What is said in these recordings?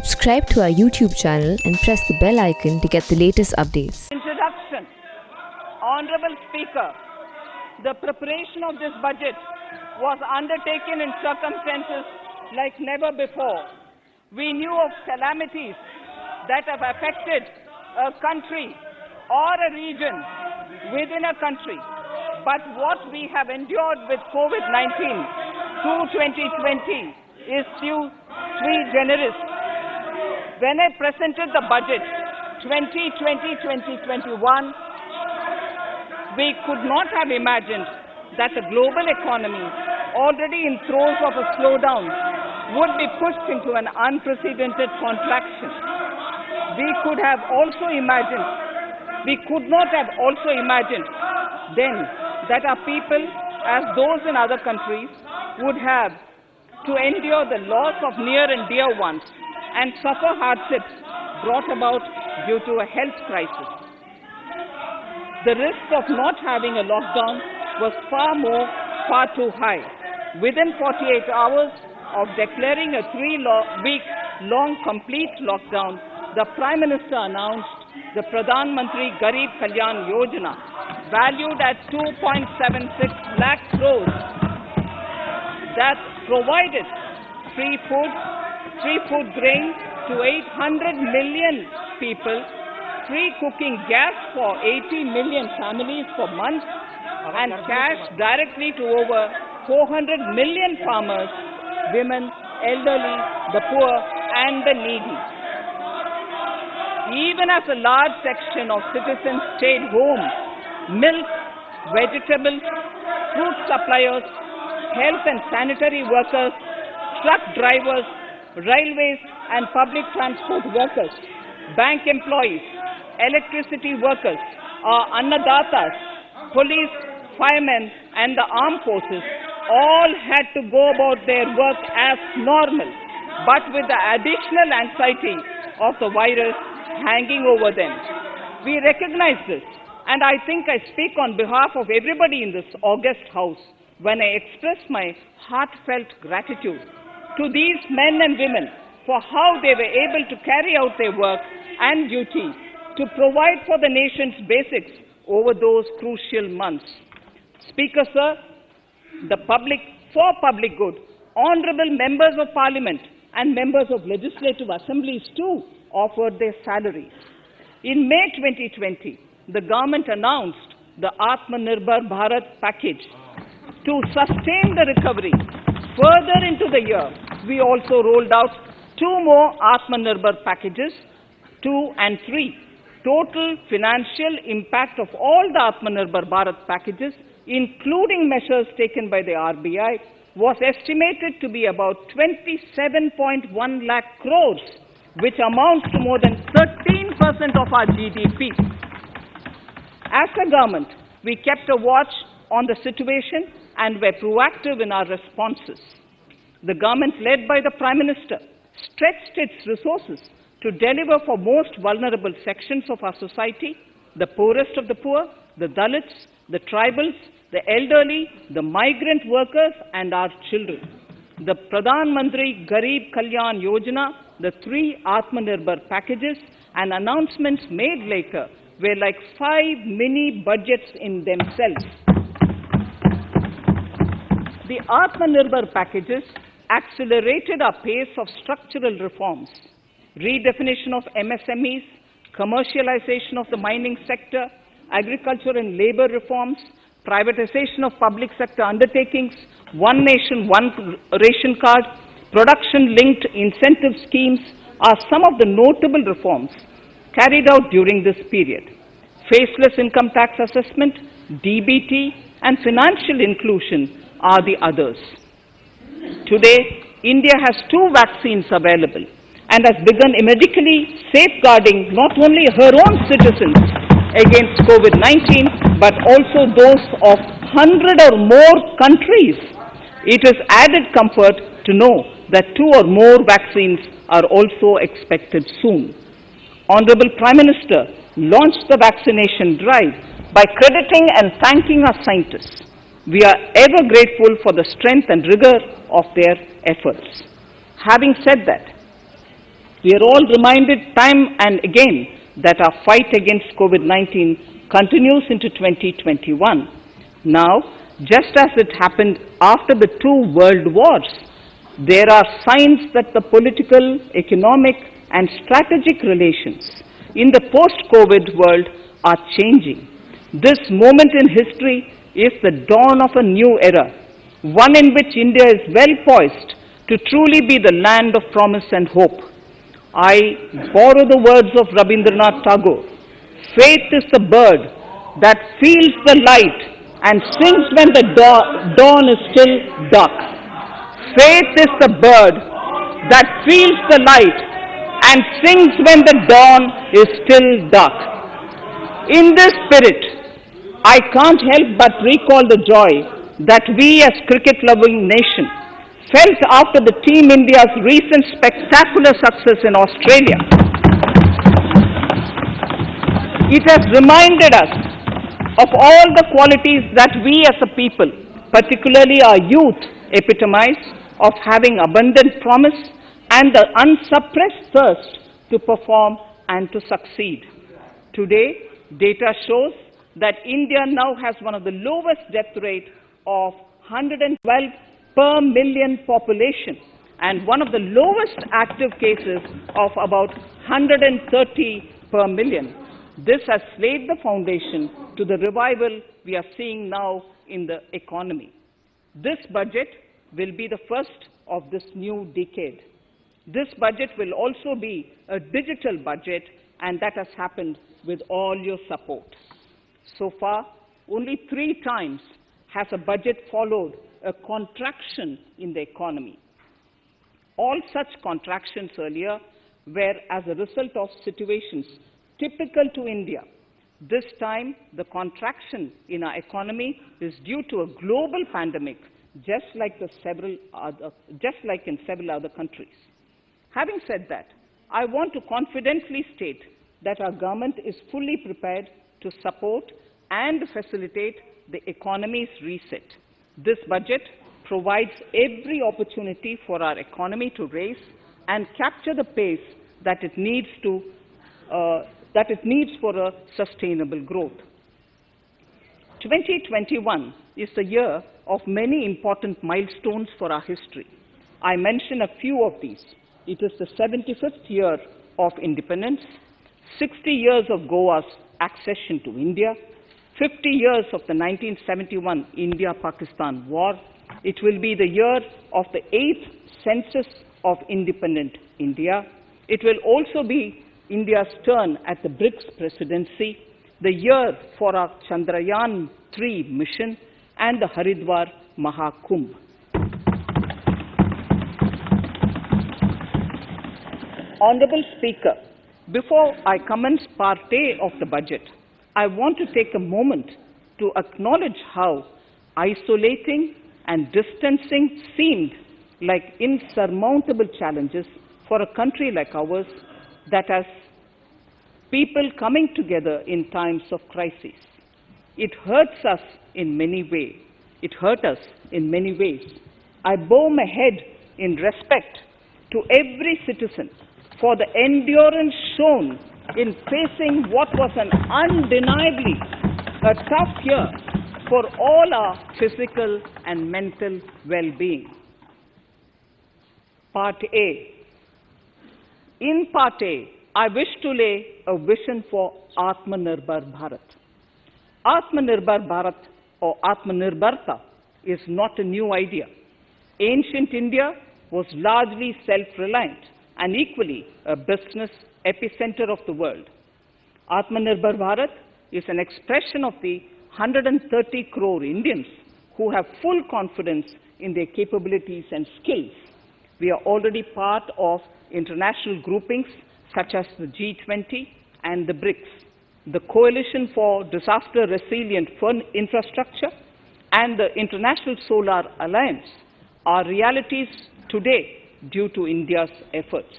Subscribe to our YouTube channel and press the bell icon to get the latest updates. Introduction. Honorable Speaker, the preparation of this budget was undertaken in circumstances like never before. We knew of calamities that have affected a country or a region within a country. But what we have endured with COVID-19 through 2020 is sui generis. When I presented the budget 2020-2021, we could not have imagined that the global economy, already in throes of a slowdown, would be pushed into an unprecedented contraction. We could not have also imagined then that our people, as those in other countries, would have to endure the loss of near and dear ones and suffer hardships brought about due to a health crisis. The risk of not having a lockdown was far too high. Within 48 hours of declaring a 3-week-long complete lockdown, the Prime Minister announced the Pradhan Mantri Garib Kalyan Yojana, valued at 2.76 lakh crores, that provided free food grain to 800 million people, free cooking gas for 80 million families for months, and cash directly to over 400 million farmers, women, elderly, the poor, and the needy. Even as a large section of citizens stayed home, milk, vegetables, fruit suppliers, health and sanitary workers, truck drivers, railways and public transport workers, bank employees, electricity workers, annadatas, police, firemen and the armed forces all had to go about their work as normal, but with the additional anxiety of the virus hanging over them. We recognize this, and I think I speak on behalf of everybody in this august house when I express my heartfelt gratitude to these men and women for how they were able to carry out their work and duty to provide for the nation's basics over those crucial months. Speaker, sir, for public good, honorable members of parliament and members of legislative assemblies too offered their salaries. In May 2020, the government announced the Atmanirbhar Bharat package. To sustain the recovery further into the year, we also rolled out 2 more Atmanirbhar packages, 2 and 3. Total financial impact of all the Atmanirbhar Bharat packages, including measures taken by the RBI, was estimated to be about 27.1 lakh crores, which amounts to more than 13% of our GDP. As a government, we kept a watch on the situation and were proactive in our responses. The government, led by the Prime Minister, stretched its resources to deliver for most vulnerable sections of our society, the poorest of the poor, the Dalits, the tribals, the elderly, the migrant workers, and our children. The Pradhan Mantri Garib Kalyan Yojana, the 3 Atmanirbhar packages, and announcements made later were like 5 mini budgets in themselves. The Atmanirbhar packages accelerated our pace of structural reforms, redefinition of MSMEs, commercialization of the mining sector, agriculture and labor reforms, privatization of public sector undertakings, one nation, one ration card, production-linked incentive schemes are some of the notable reforms carried out during this period. Faceless income tax assessment, DBT, and financial inclusion are the others. Today, India has 2 vaccines available and has begun medically safeguarding not only her own citizens against COVID-19, but also those of 100 or more countries. It is added comfort to know that 2 or more vaccines are also expected soon. Honorable Prime Minister launched the vaccination drive by crediting and thanking our scientists. We are ever grateful for the strength and rigor of their efforts. Having said that, We are all reminded time and again that our fight against COVID-19 continues into 2021. Now, just as it happened after the two world wars, there are signs that the political, economic, and strategic relations in the post-COVID world are changing. This moment in history is the dawn of a new era, one in which India is well poised to truly be the land of promise and hope. I borrow the words of Rabindranath Tagore. Faith is the bird that feels the light and sings when the dawn is still dark. Faith is the bird that feels the light and sings when the dawn is still dark. In this spirit, I can't help but recall the joy that we as cricket-loving nation felt after the Team India's recent spectacular success in Australia. It has reminded us of all the qualities that we as a people, particularly our youth, epitomize of having abundant promise and the unsuppressed thirst to perform and to succeed. Today, data shows that India now has one of the lowest death rate of 112 per million population and one of the lowest active cases of about 130 per million. This has laid the foundation to the revival we are seeing now in the economy. This budget will be the first of this new decade. This budget will also be a digital budget, and that has happened with all your support. So far, only 3 times has a budget followed a contraction in the economy. All such contractions earlier were as a result of situations typical to India. This time, the contraction in our economy is due to a global pandemic, just like in several other countries. Having said that, I want to confidently state that our government is fully prepared to support and facilitate the economy's reset. This budget provides every opportunity for our economy to raise and capture the pace that it needs for a sustainable growth. 2021 is the year of many important milestones for our history. I mention a few of these. It is the 75th year of independence, 60 years of Goa's accession to India, 50 years of the 1971 India-Pakistan War. It will be the year of the 8th census of independent India. It will also be India's turn at the BRICS presidency, the year for our Chandrayaan-3 mission, and the Haridwar Mahakumbh. Honorable Speaker, before I commence Part A of the budget, I want to take a moment to acknowledge how isolating and distancing seemed like insurmountable challenges for a country like ours that has people coming together in times of crisis. It hurts us in many ways. It hurt us in many ways. I bow my head in respect to every citizen for the endurance shown in facing what was an undeniably a tough year for all our physical and mental well-being. Part A. In Part A, I wish to lay a vision for Atmanirbhar Bharat. Atmanirbhar Bharat or Atmanirbharta is not a new idea. Ancient India was largely self-reliant and equally a business epicenter of the world. Atmanirbhar Bharat is an expression of the 130 crore Indians who have full confidence in their capabilities and skills. We are already part of international groupings such as the G20 and the BRICS, the Coalition for Disaster Resilient Infrastructure, and the International Solar Alliance are realities today due to India's efforts.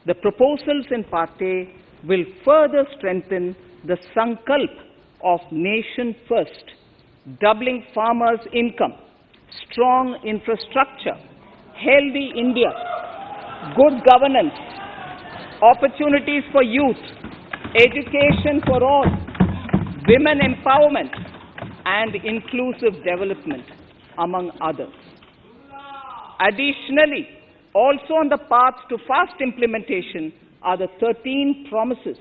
The proposals in Part A will further strengthen the sankalp of nation first, doubling farmers' income, strong infrastructure, healthy India, good governance, opportunities for youth, education for all, women empowerment, and inclusive development, among others. Additionally, also on the path to fast implementation are the 13 promises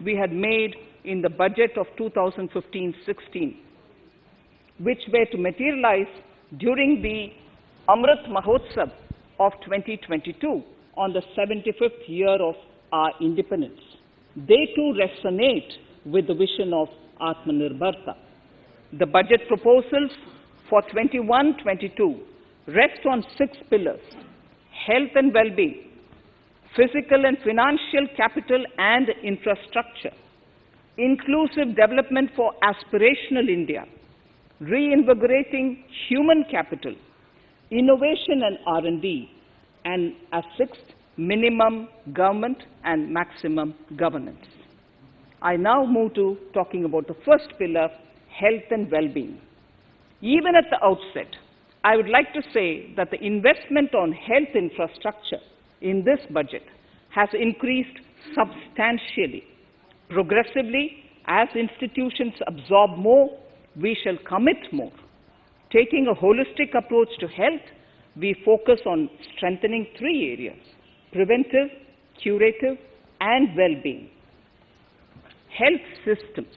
we had made in the budget of 2015-16, which were to materialize during the Amrit Mahotsav of 2022 on the 75th year of our independence. They too resonate with the vision of Atmanirbhar. The budget proposals for 21-22 rest on 6 pillars: health and well-being, physical and financial capital and infrastructure, inclusive development for aspirational India, reinvigorating human capital, innovation and R&D, and as 6th, minimum government and maximum governance. I now move to talking about the first pillar, health and well-being. Even at the outset, I would like to say that the investment on health infrastructure in this budget has increased substantially. Progressively, as institutions absorb more, we shall commit more. Taking a holistic approach to health, we focus on strengthening 3 areas: preventive, curative, and well-being. Health systems.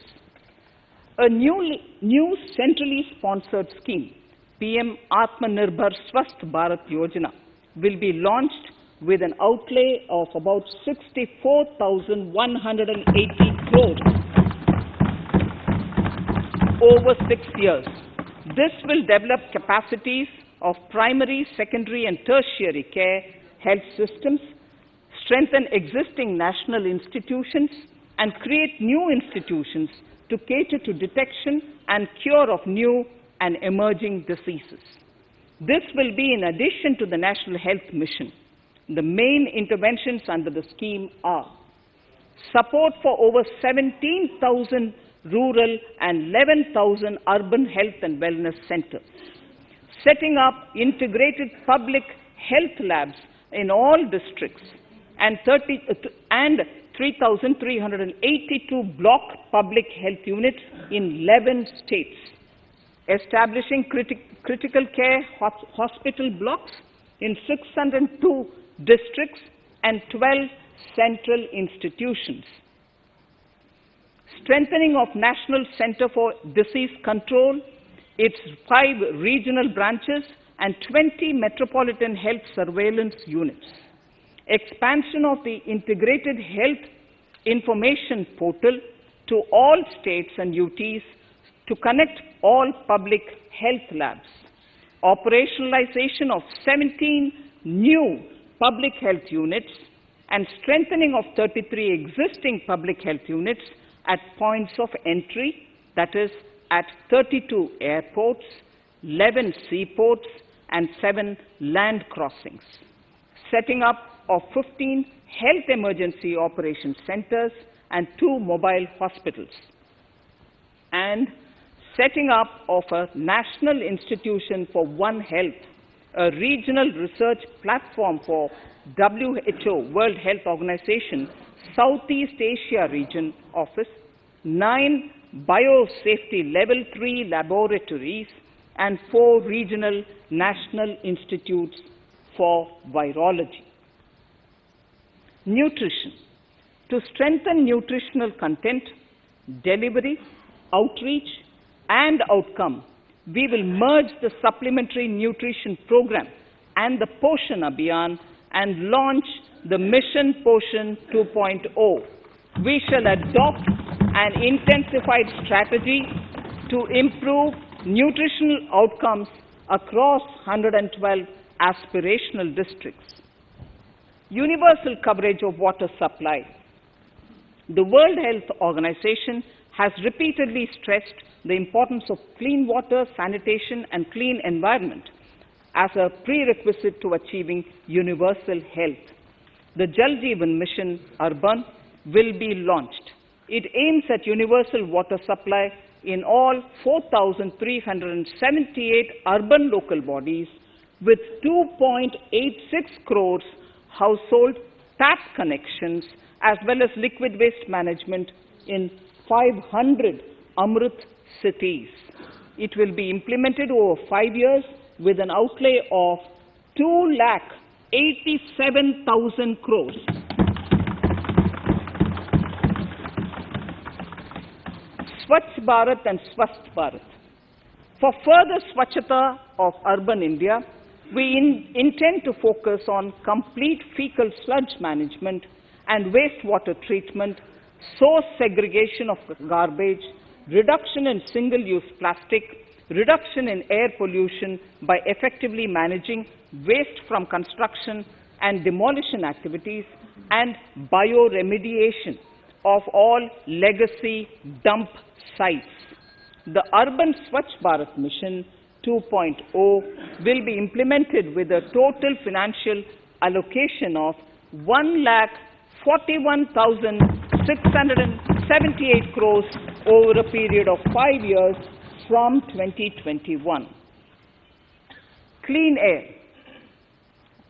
A new centrally sponsored scheme, PM Atmanirbhar Swasth Bharat Yojana, will be launched with an outlay of about 64,180 crores over 6 years. This will develop capacities of primary, secondary, and tertiary care health systems, strengthen existing national institutions, and create new institutions to cater to detection and cure of new and emerging diseases. This will be in addition to the National Health Mission. The main interventions under the scheme are support for over 17,000 rural and 11,000 urban health and wellness centers, setting up integrated public health labs in all districts, and 3,382 block public health units in 11 states, establishing critical care hospital blocks in 602 districts and 12 central institutions, strengthening of National Center for Disease Control, its 5 regional branches and 20 metropolitan health surveillance units, expansion of the integrated health information portal to all states and UTs to connect all public health labs, operationalization of 17 new public health units, and strengthening of 33 existing public health units at points of entry, that is, at 32 airports, 11 seaports, and 7 land crossings, setting up of 15 health emergency operation centers and 2 mobile hospitals, and setting up of a National Institution for One Health, a regional research platform for WHO, World Health Organization, Southeast Asia Region Office, 9 biosafety level 3 laboratories, and 4 regional national institutes for virology. Nutrition. To strengthen nutritional content, delivery, outreach, and outcome, we will merge the Supplementary Nutrition Program and the Poshan Abhiyan and launch the Mission Poshan 2.0. We shall adopt an intensified strategy to improve nutritional outcomes across 112 aspirational districts. Universal coverage of water supply. The World Health Organization has repeatedly stressed the importance of clean water, sanitation, and clean environment as a prerequisite to achieving universal health. The Jal Jeevan Mission Urban will be launched. It aims at universal water supply in all 4,378 urban local bodies with 2.86 crores household tap connections as well as liquid waste management in 500 Amrit cities. It will be implemented over 5 years with an outlay of 2,87,000 crores. Swachh Bharat and Swasth Bharat. For further Swachhata of urban India, we intend to focus on complete fecal sludge management and wastewater treatment, source segregation of garbage, reduction in single-use plastic, reduction in air pollution by effectively managing waste from construction and demolition activities, and bioremediation of all legacy dump sites. The Urban Swachh Bharat Mission 2.0 will be implemented with a total financial allocation of 1,41,678 crores over a period of 5 years from 2021. Clean air.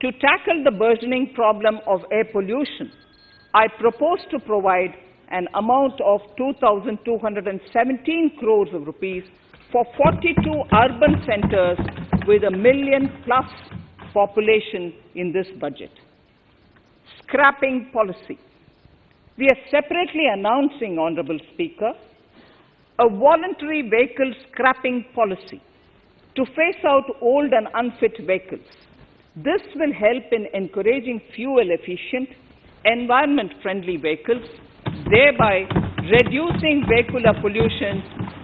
To tackle the burgeoning problem of air pollution, I propose to provide an amount of 2,217 crores of rupees for 42 urban centers with a million-plus population in this budget. Scrapping policy. We are separately announcing, Honorable Speaker, a voluntary vehicle scrapping policy to phase out old and unfit vehicles. This will help in encouraging fuel-efficient, environment-friendly vehicles, thereby reducing vehicular pollution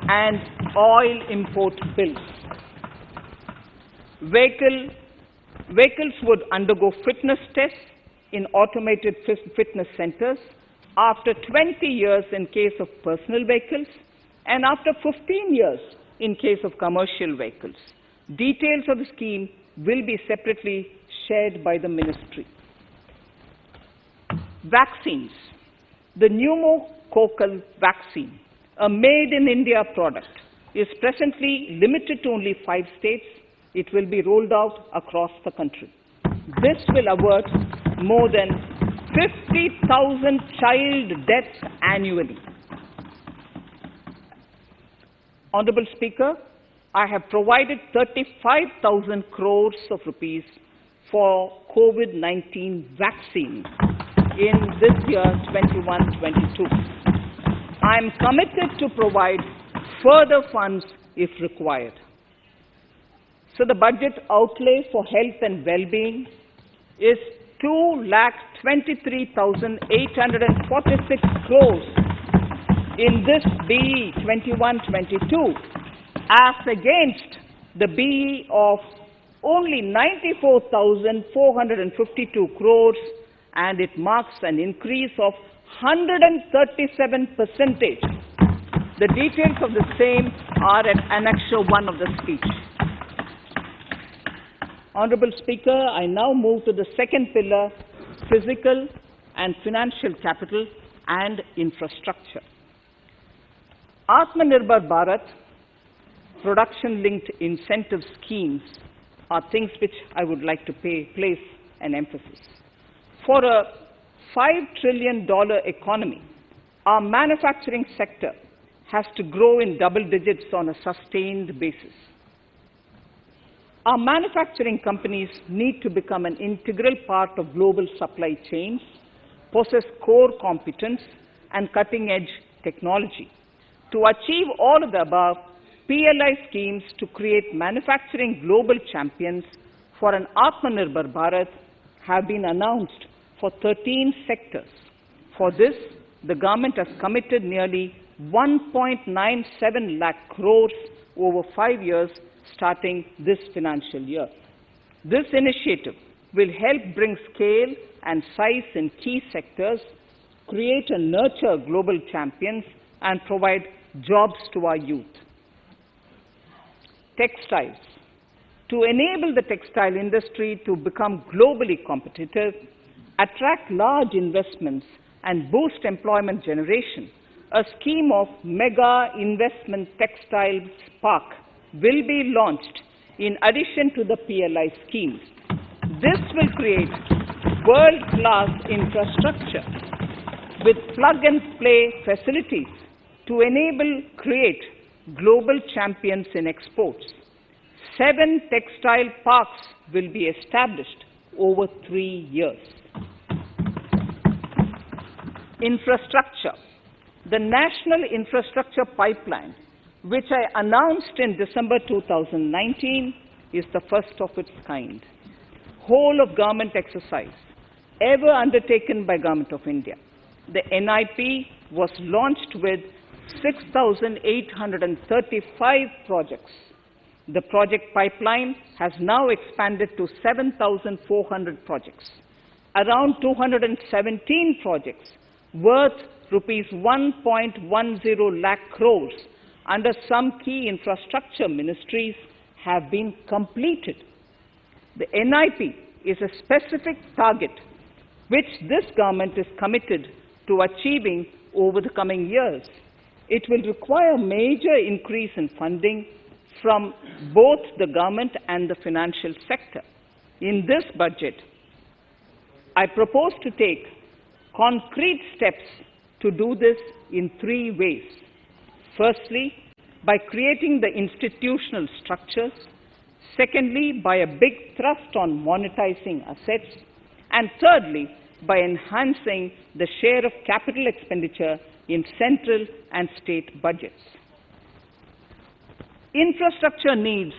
and oil import bills. Vehicles would undergo fitness tests in automated fitness centers after 20 years in case of personal vehicles and after 15 years in case of commercial vehicles. Details of the scheme will be separately shared by the ministry. Vaccines. The pneumococcal vaccine, a made-in-India product, is presently limited to only 5 states. It will be rolled out across the country. This will avert more than 50,000 child deaths annually. Honorable Speaker, I have provided 35,000 crores of rupees for COVID-19 vaccine in this year 21-22. I am committed to provide further funds if required. So the budget outlay for health and well-being is 2,23,846 crores in this BE 21-22, as against the BE of only 94,452 crores, and it marks an increase of 137%. The details of the same are at Annexure 1 of the speech. Honorable Speaker, I now move to the second pillar, physical and financial capital and infrastructure. Atmanirbhar Bharat, production-linked incentive schemes are things which I would like to place an emphasis. For a $5 trillion economy, our manufacturing sector has to grow in double digits on a sustained basis. Our manufacturing companies need to become an integral part of global supply chains, possess core competence and cutting-edge technology. To achieve all of the above, PLI schemes to create manufacturing global champions for an Atmanirbhar Bharat have been announced for 13 sectors. For this, the government has committed nearly 1.97 lakh crores over 5 years starting this financial year. This initiative will help bring scale and size in key sectors, create and nurture global champions, and provide jobs to our youth. Textiles. To enable the textile industry to become globally competitive, attract large investments, and boost employment generation, a scheme of Mega Investment Textile Park will be launched in addition to the PLI schemes. This will create world-class infrastructure with plug-and-play facilities to create global champions in exports. 7 textile parks will be established over 3 years. Infrastructure. The National Infrastructure Pipeline, which I announced in December 2019, is the first of its kind. Whole of government exercise ever undertaken by Government of India. The NIP was launched with 6,835 projects. The project pipeline has now expanded to 7,400 projects. Around 217 projects worth rupees 1.10 lakh crores under some key infrastructure ministries have been completed. The NIP is a specific target which this government is committed to achieving over the coming years. It will require major increase in funding from both the government and the financial sector. In this budget, I propose to take concrete steps to do this in 3 ways. Firstly, by creating the institutional structures. Secondly, by a big thrust on monetizing assets. And thirdly, by enhancing the share of capital expenditure in central and state budgets. Infrastructure needs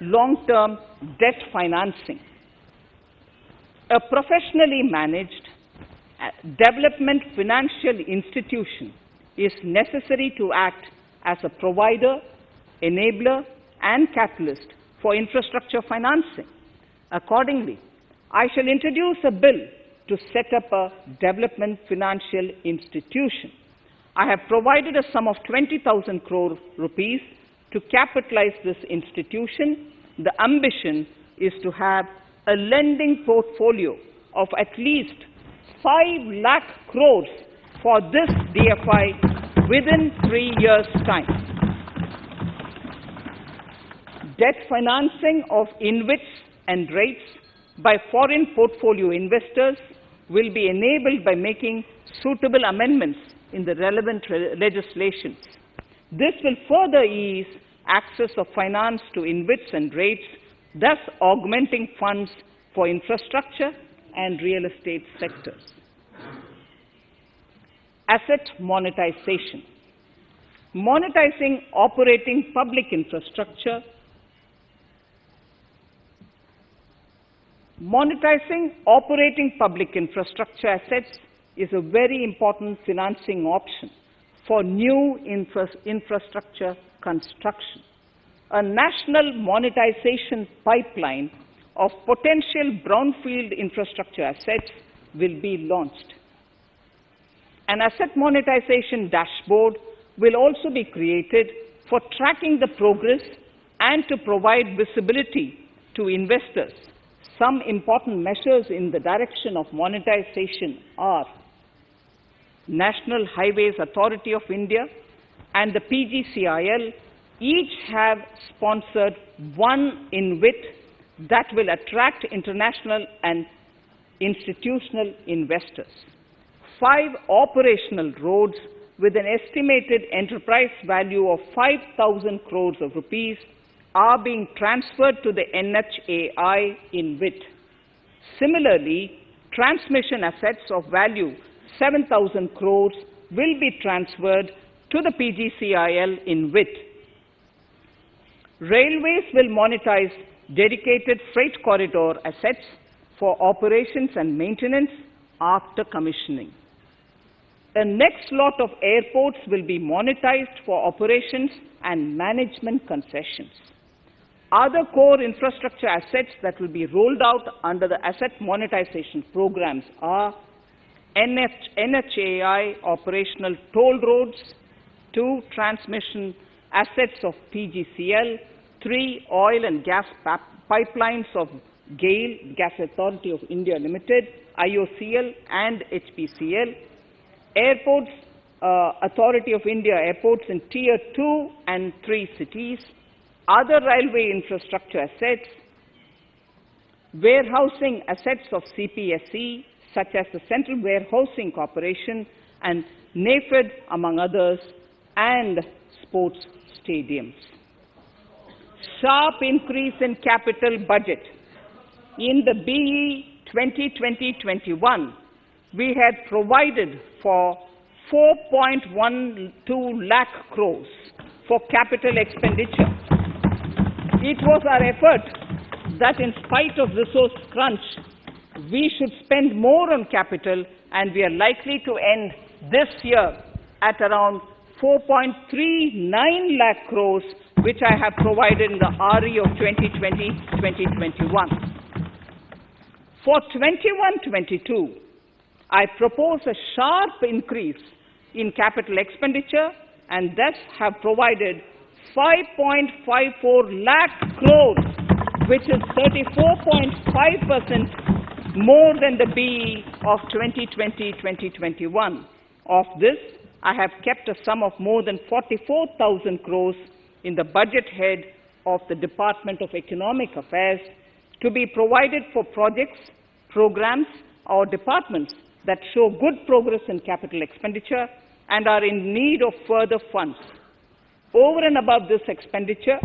long-term debt financing. A professionally managed development financial institution is necessary to act as a provider, enabler, and catalyst for infrastructure financing. Accordingly, I shall introduce a bill to set up a development financial institution. I have provided a sum of 20,000 crore rupees to capitalize this institution. The ambition is to have a lending portfolio of at least 5 lakh crores for this DFI within 3 years' time. Debt financing of InvITs and rates by foreign portfolio investors will be enabled by making suitable amendments in the relevant legislations. This will further ease access of finance to InvITs and rates, thus augmenting funds for infrastructure and real estate sectors. Asset monetization. Monetizing operating public infrastructure. Monetizing operating public infrastructure assets is a very important financing option for new infrastructure construction. A national monetization pipeline of potential brownfield infrastructure assets will be launched. An asset monetization dashboard will also be created for tracking the progress and to provide visibility to investors. Some important measures in the direction of monetization are National Highways Authority of India and the PGCIL each have sponsored one InvIT that will attract international and institutional investors. 5 operational roads with an estimated enterprise value of 5,000 crores of rupees are being transferred to the NHAI InvIT. Similarly, transmission assets of value 7,000 crores will be transferred to the PGCIL InvIT. Railways will monetize dedicated freight corridor assets for operations and maintenance after commissioning. The next lot of airports will be monetized for operations and management concessions. Other core infrastructure assets that will be rolled out under the asset monetization programs are NHAI operational toll roads, 2 transmission assets of PGCL, 3 oil and gas pipelines of GAIL, Gas Authority of India Limited, IOCL and HPCL, Airports Authority of India airports in Tier 2 and 3 cities, other railway infrastructure assets, warehousing assets of CPSE, such as the Central Warehousing Corporation and NAFED, among others, and sports stadiums. Sharp increase in capital budget. In the BE 2020-21, we had provided for 4.12 lakh crores for capital expenditure. It was our effort that in spite of resource crunch, we should spend more on capital, and we are likely to end this year at around 4.39 lakh crores, which I have provided in the RE of 2020-2021. For 21-22, I propose a sharp increase in capital expenditure and thus have provided 5.54 lakh crores, which is 34.5% more than the BE of 2020-2021. Of this, I have kept a sum of more than 44,000 crores in the budget head of the Department of Economic Affairs to be provided for projects, programs, or departments that show good progress in capital expenditure and are in need of further funds. Over and above this expenditure,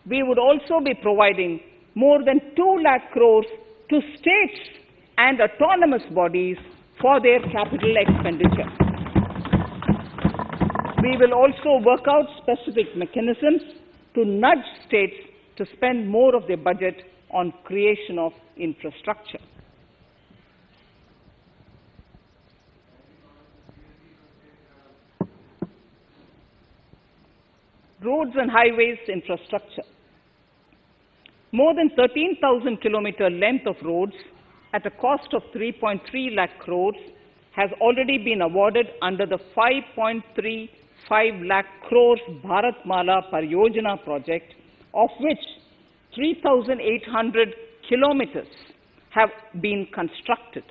we would also be providing more than 2 lakh crores to states and autonomous bodies for their capital expenditure. We will also work out specific mechanisms to nudge states to spend more of their budget on creation of infrastructure. Roads and highways infrastructure. More than 13,000 kilometer length of roads at a cost of 3.3 lakh crores has already been awarded under the 5.35 lakh crores Bharat Pariyojana project, of which 3,800 kilometers have been constructed.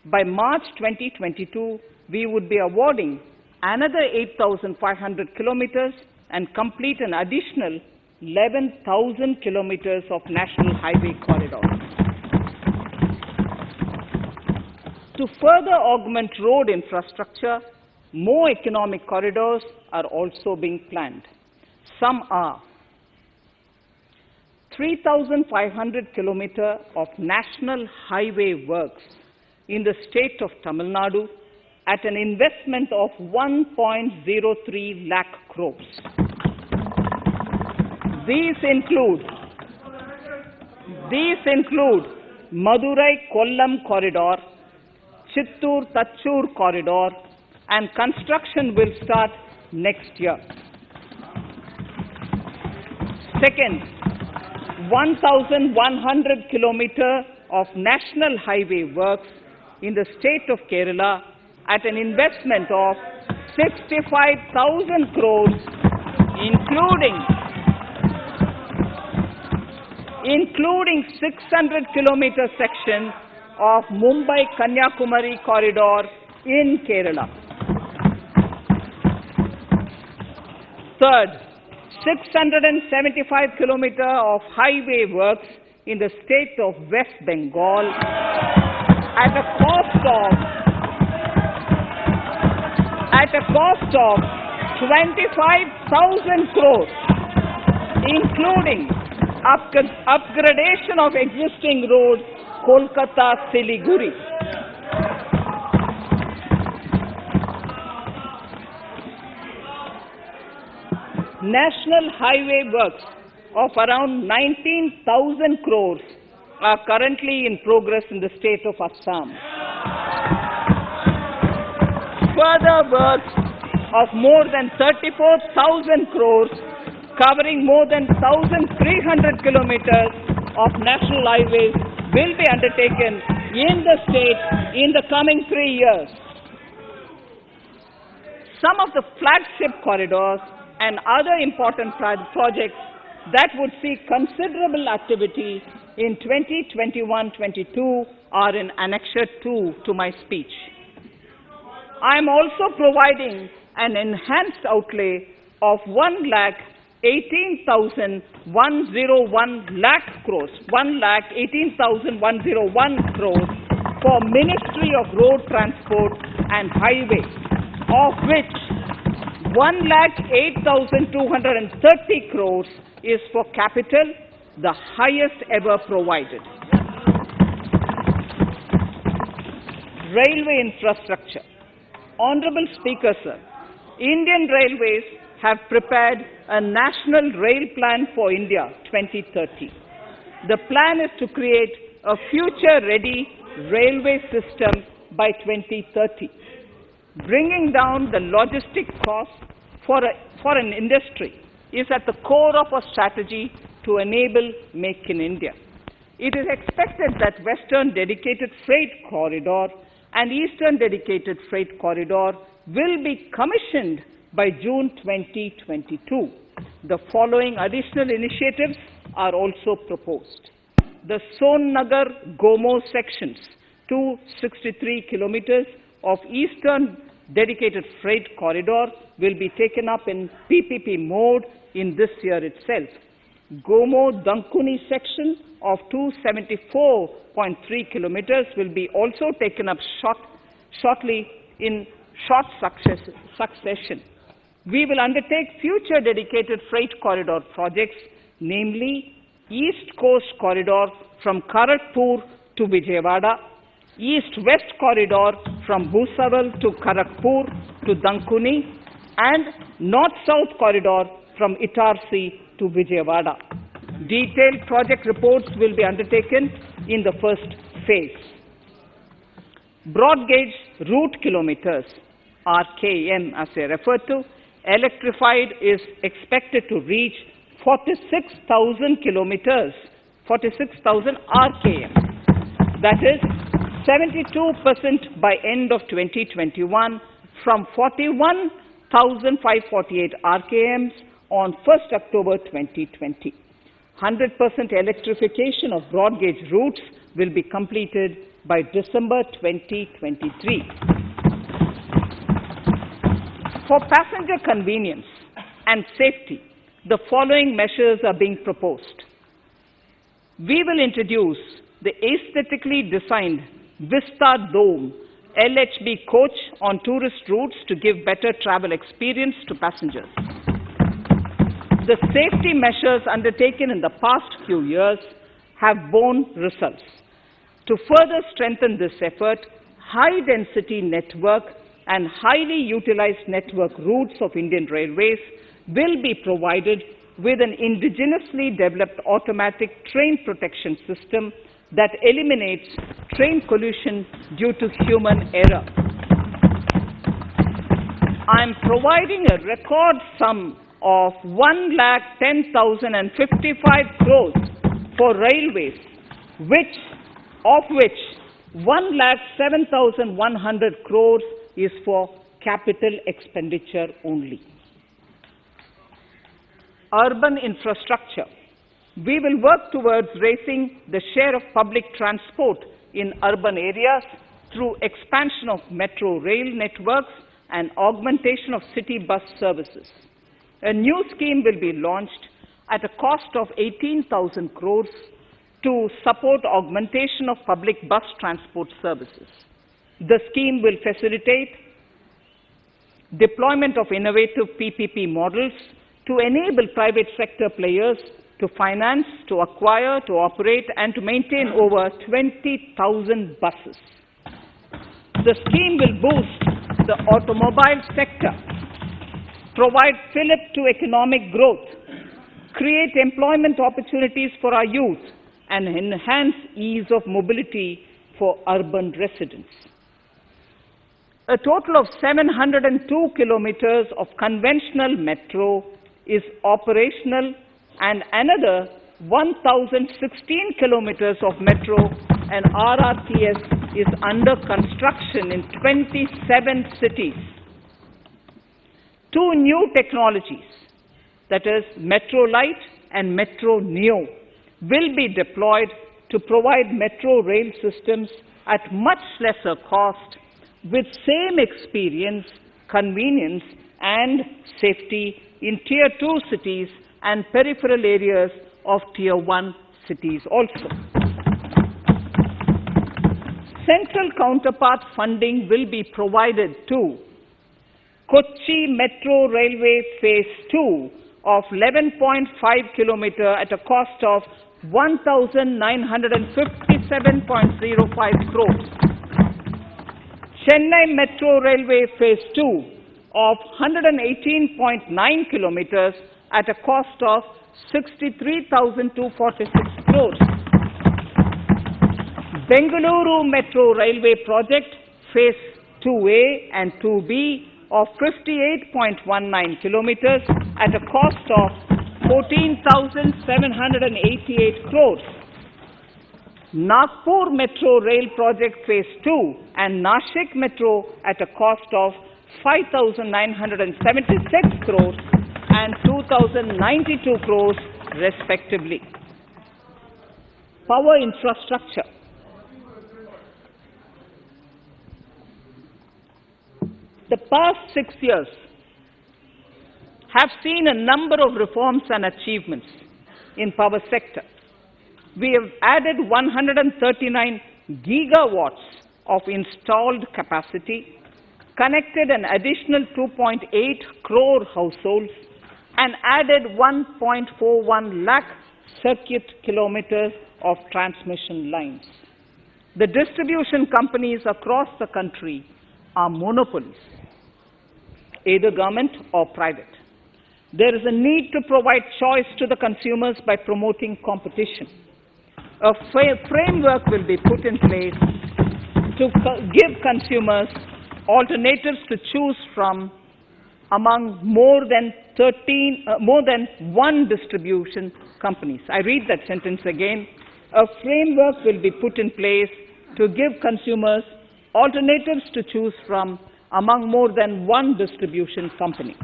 By March 2022, we would be awarding another 8,500 kilometers and complete an additional 11,000 kilometers of national highway corridors. To further augment road infrastructure, more economic corridors are also being planned. Some are 3,500 kilometers of national highway works in the state of Tamil Nadu at an investment of 1.03 lakh crores. These include Madurai-Kollam corridor, Chittoor-Tachur corridor, and construction will start next year. Second, 1,100 kilometers of national highway works in the state of Kerala at an investment of 65,000 crores, including 600 kilometer section of Mumbai-Kanyakumari corridor in Kerala. Third, 675 kilometers of highway works in the state of West Bengal at a cost of 25,000 crores, including upgradation of existing road Kolkata-Siliguri. National highway works of around 19,000 crores are currently in progress in the state of Assam. Further works of more than 34,000 crores covering more than 1,300 kilometers of national highways will be undertaken in the state in the coming 3 years. Some of the flagship corridors and other important projects that would see considerable activity in 2021-22 are in Annexure 2 to my speech. I am also providing an enhanced outlay of 1 lakh 18,101 lakh crores, 1,18,101 crores for Ministry of Road Transport and Highways, of which 1,08,230 crores is for capital, the highest ever provided. Railway infrastructure. Honorable Speaker, sir, Indian Railways have prepared a National Rail Plan for India 2030. The plan is to create a future-ready railway system by 2030, bringing down the logistic costs for an industry is at the core of our strategy to enable Make in India. It is expected that Western Dedicated Freight Corridor and Eastern Dedicated Freight Corridor will be commissioned by June 2022. The following additional initiatives are also proposed. The Sonnagar-Gomo sections, 263 kilometers of Eastern Dedicated Freight Corridor will be taken up in PPP mode in this year itself. Gomo-Dankuni section of 274.3 kilometers will be also taken up shortly in short succession. We will undertake future dedicated freight corridor projects, namely East Coast Corridor from Kharagpur to Vijayawada, East-West Corridor from Bhusaval to Kharagpur to Dankuni, and North-South Corridor from Itarsi to Vijayawada. Detailed project reports will be undertaken in the first phase. Broad gauge route kilometers, RKM as I refer to, electrified is expected to reach 46,000 kilometers, 46,000 RKM. That is 72% by end of 2021 from 41,548 RKMs on 1st October 2020. 100% electrification of broad gauge routes will be completed by December 2023. For passenger convenience and safety, the following measures are being proposed. We will introduce the aesthetically designed Vista Dome LHB coach on tourist routes to give better travel experience to passengers. The safety measures undertaken in the past few years have borne results. To further strengthen this effort, high-density network and highly utilized network routes of Indian Railways will be provided with an indigenously developed automatic train protection system that eliminates train collision due to human error. I am providing a record sum of 1,10,055 crores for railways, of which 1,07,100 crores is for capital expenditure only. Urban infrastructure. We will work towards raising the share of public transport in urban areas through expansion of metro rail networks and augmentation of city bus services. A new scheme will be launched at a cost of 18,000 crores to support augmentation of public bus transport services. The scheme will facilitate deployment of innovative PPP models to enable private sector players to finance, to acquire, to operate, and to maintain over 20,000 buses. The scheme will boost the automobile sector, provide fillip to economic growth, create employment opportunities for our youth, and enhance ease of mobility for urban residents. A total of 702 kilometers of conventional metro is operational, and another 1,016 kilometers of metro and RRTS is under construction in 27 cities. Two new technologies, that is Metro Light and Metro Neo, will be deployed to provide metro rail systems at much lesser cost with same experience, convenience, and safety in Tier 2 cities and peripheral areas of Tier 1 cities also. Central counterpart funding will be provided to Kochi Metro Railway Phase 2 of 11.5 kilometer at a cost of 1,957.05 crores. Chennai Metro Railway Phase 2 of 118.9 kilometers at a cost of 63,246 crores. Bengaluru Metro Railway Project Phase 2A and 2B of 58.19 kilometers at a cost of 14,788 crores. Nagpur Metro Rail Project Phase 2 and Nashik Metro at a cost of 5,976 crores and 2,092 crores respectively. Power infrastructure. The past 6 years have seen a number of reforms and achievements in power sector. We have added 139 gigawatts of installed capacity, connected an additional 2.8 crore households, and added 1.41 lakh circuit kilometers of transmission lines. The distribution companies across the country are monopolies, either government or private. There is a need to provide choice to the consumers by promoting competition. A framework will be put in place to give consumers alternatives to choose from among more than one distribution companies. I read that sentence again. A framework will be put in place to give consumers alternatives to choose from among more than one distribution company.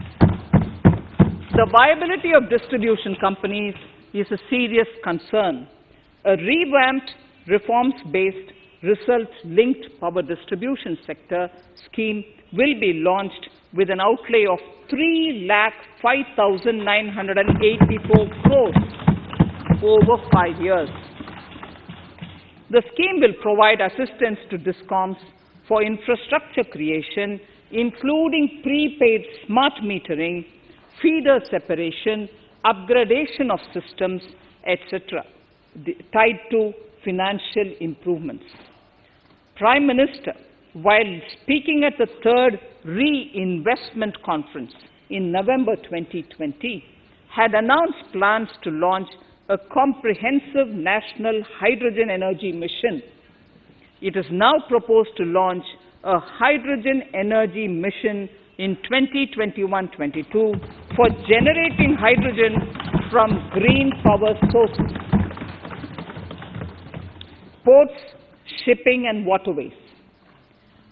The viability of distribution companies is a serious concern. A revamped, reforms-based, result-linked power distribution sector scheme will be launched with an outlay of 3,05,984 crores over 5 years. The scheme will provide assistance to DISCOMs for infrastructure creation, including prepaid smart metering, feeder separation, upgradation of systems, etc., tied to financial improvements. Prime Minister, while speaking at the 3rd Reinvestment Conference in November 2020, had announced plans to launch a comprehensive national hydrogen energy mission. It is now proposed to launch a hydrogen energy mission in 2021-22 for generating hydrogen from green power sources. Ports, shipping and waterways.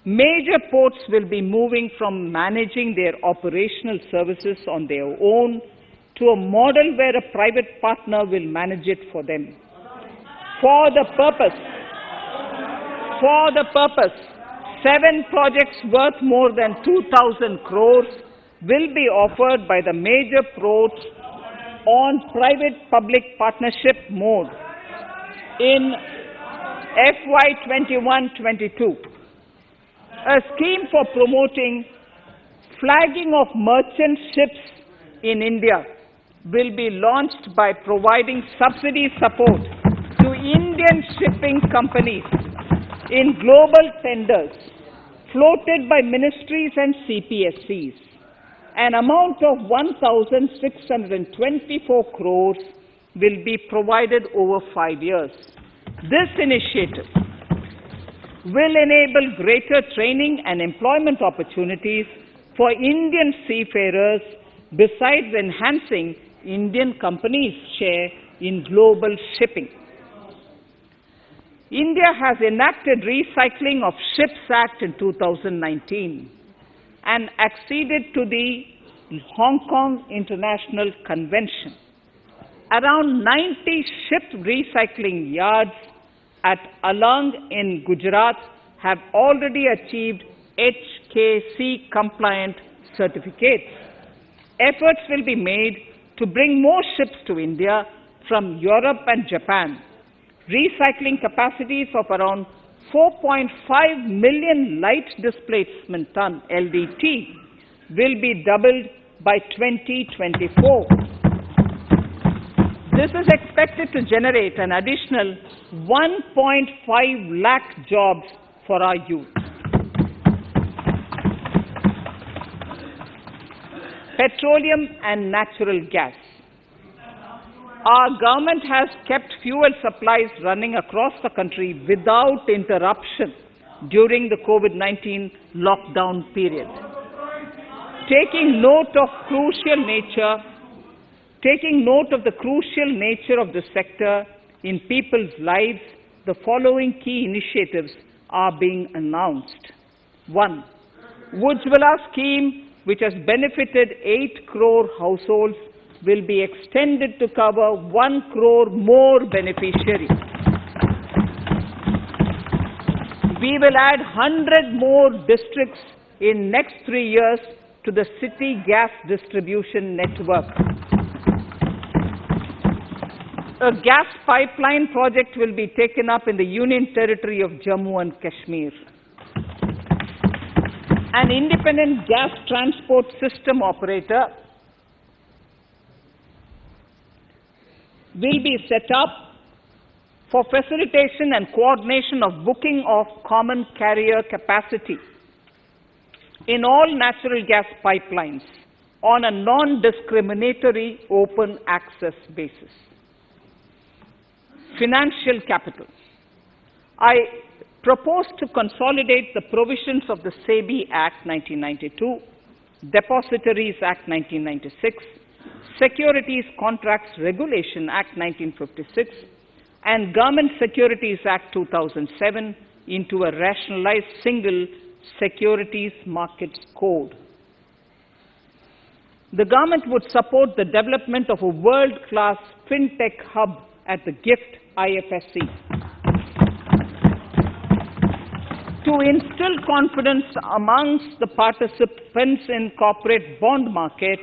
Major ports will be moving from managing their operational services on their own to a model where a private partner will manage it for them. For the purpose, 7 projects worth more than 2,000 crores will be offered by the major ports on private-public partnership mode in FY 21-22. A scheme for promoting flagging of merchant ships in India will be launched by providing subsidy support to Indian shipping companies in global tenders floated by ministries and CPSCs. An amount of 1,624 crores will be provided over 5 years. This initiative will enable greater training and employment opportunities for Indian seafarers, besides enhancing Indian companies' share in global shipping. India has enacted Recycling of Ships Act in 2019 and acceded to the Hong Kong International Convention. Around 90 ship recycling yards at Alang in Gujarat have already achieved HKC compliant certificates. Efforts will be made to bring more ships to India from Europe and Japan. Recycling capacities of around 4.5 million light displacement ton LDT will be doubled by 2024. This is expected to generate an additional 1.5 lakh jobs for our youth. Petroleum and natural gas. Our government has kept fuel supplies running across the country without interruption during the COVID-19 lockdown period. Taking note of the crucial nature of the sector in people's lives, the following key initiatives are being announced. 1. Ujjwala scheme, which has benefited 8 crore households, will be extended to cover 1 crore more beneficiaries. We will add 100 more districts in next 3 years to the city gas distribution network. A gas pipeline project will be taken up in the Union Territory of Jammu and Kashmir. An independent gas transport system operator will be set up for facilitation and coordination of booking of common carrier capacity in all natural gas pipelines on a non-discriminatory open access basis. Financial capital. I propose to consolidate the provisions of the SEBI Act 1992, Depositories Act 1996, Securities Contracts Regulation Act 1956, and Government Securities Act 2007 into a rationalized single Securities Markets Code. The government would support the development of a world-class fintech hub at the GIFT IFSC. To instill confidence amongst the participants in corporate bond market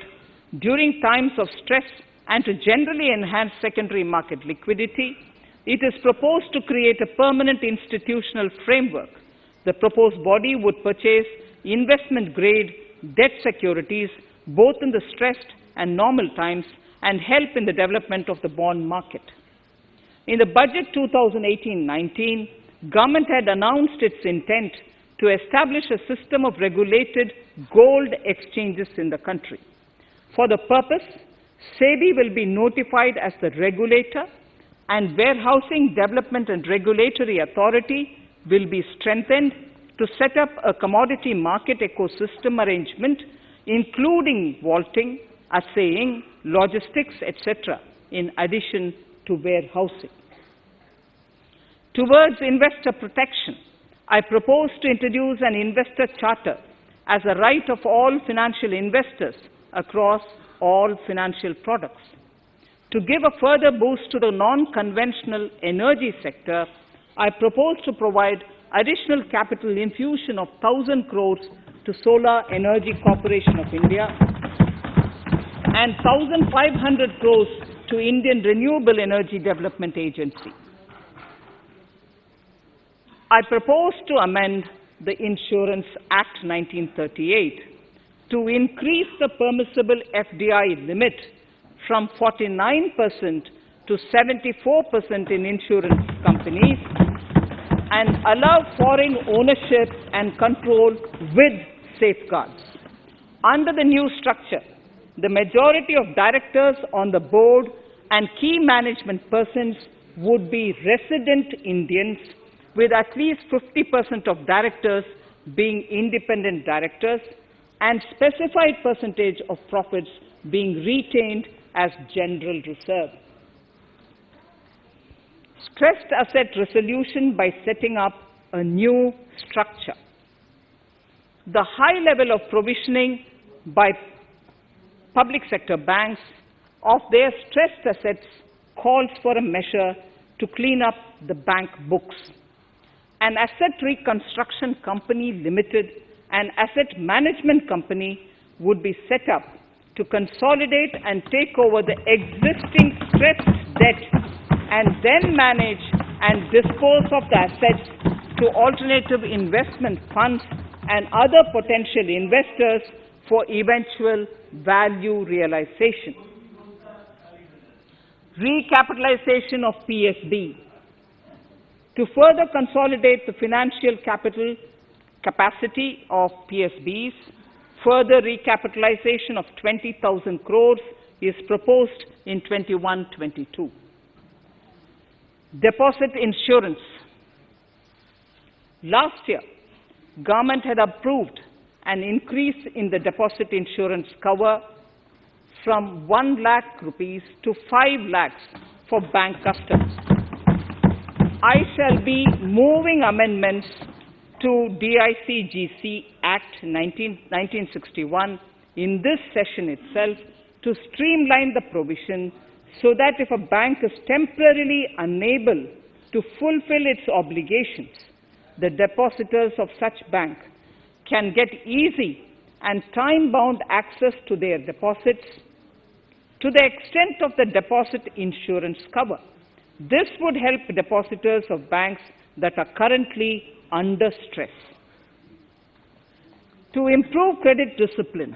during times of stress and to generally enhance secondary market liquidity, it is proposed to create a permanent institutional framework. The proposed body would purchase investment-grade debt securities both in the stressed and normal times and help in the development of the bond market. In the budget 2018-19, government had announced its intent to establish a system of regulated gold exchanges in the country. For the purpose, SEBI will be notified as the regulator, and Warehousing Development and Regulatory Authority will be strengthened to set up a commodity market ecosystem arrangement, including vaulting, assaying, logistics, etc., in addition to warehousing. Towards investor protection, I propose to introduce an investor charter as a right of all financial investors across all financial products. To give a further boost to the non-conventional energy sector, I propose to provide additional capital infusion of 1,000 crores to Solar Energy Corporation of India and 1,500 crores to Indian Renewable Energy Development Agency. I propose to amend the Insurance Act 1938 to increase the permissible FDI limit from 49% to 74% in insurance companies and allow foreign ownership and control with safeguards. Under the new structure, the majority of directors on the board and key management persons would be resident Indians, with at least 50% of directors being independent directors and specified percentage of profits being retained as general reserve. Stressed asset resolution by setting up a new structure. The high level of provisioning by public sector banks of their stressed assets calls for a measure to clean up the bank books. An asset reconstruction company limited and asset management company would be set up to consolidate and take over the existing stressed debt and then manage and dispose of the assets to alternative investment funds and other potential investors for eventual value realization. Recapitalization of PSB. To further consolidate the financial capital capacity of PSBs, further recapitalization of 20,000 crores is proposed in 21-22. Deposit insurance. Last year, government had approved an increase in the deposit insurance cover from 1 lakh rupees to 5 lakhs for bank customers. I shall be moving amendments to DICGC Act 1961 in this session itself to streamline the provision so that if a bank is temporarily unable to fulfill its obligations, the depositors of such bank can get easy and time-bound access to their deposits to the extent of the deposit insurance cover. This would help depositors of banks that are currently under stress. To improve credit discipline,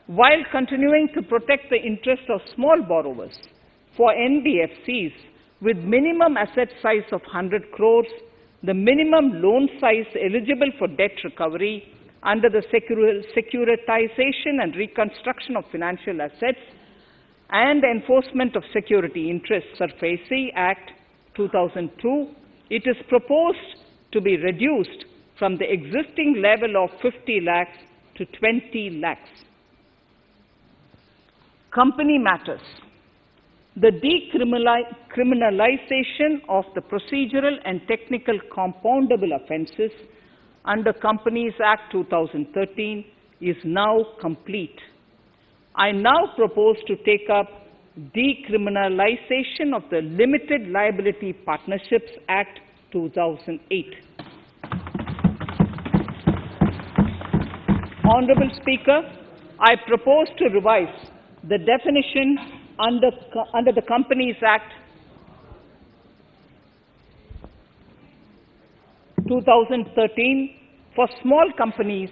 while continuing to protect the interests of small borrowers, for NBFCs with minimum asset size of 100 crores, the minimum loan size eligible for debt recovery under the Securitization and Reconstruction of Financial Assets and Enforcement of Security Interests SARFAESI Act 2002, it is proposed to be reduced from the existing level of 50 lakhs to 20 lakhs. Company matters. The decriminalization of the procedural and technical compoundable offences under Companies Act 2013 is now complete. I now propose to take up decriminalization of the Limited Liability Partnerships Act 2008. Honourable Speaker, I propose to revise the definition under the Companies Act 2013 for small companies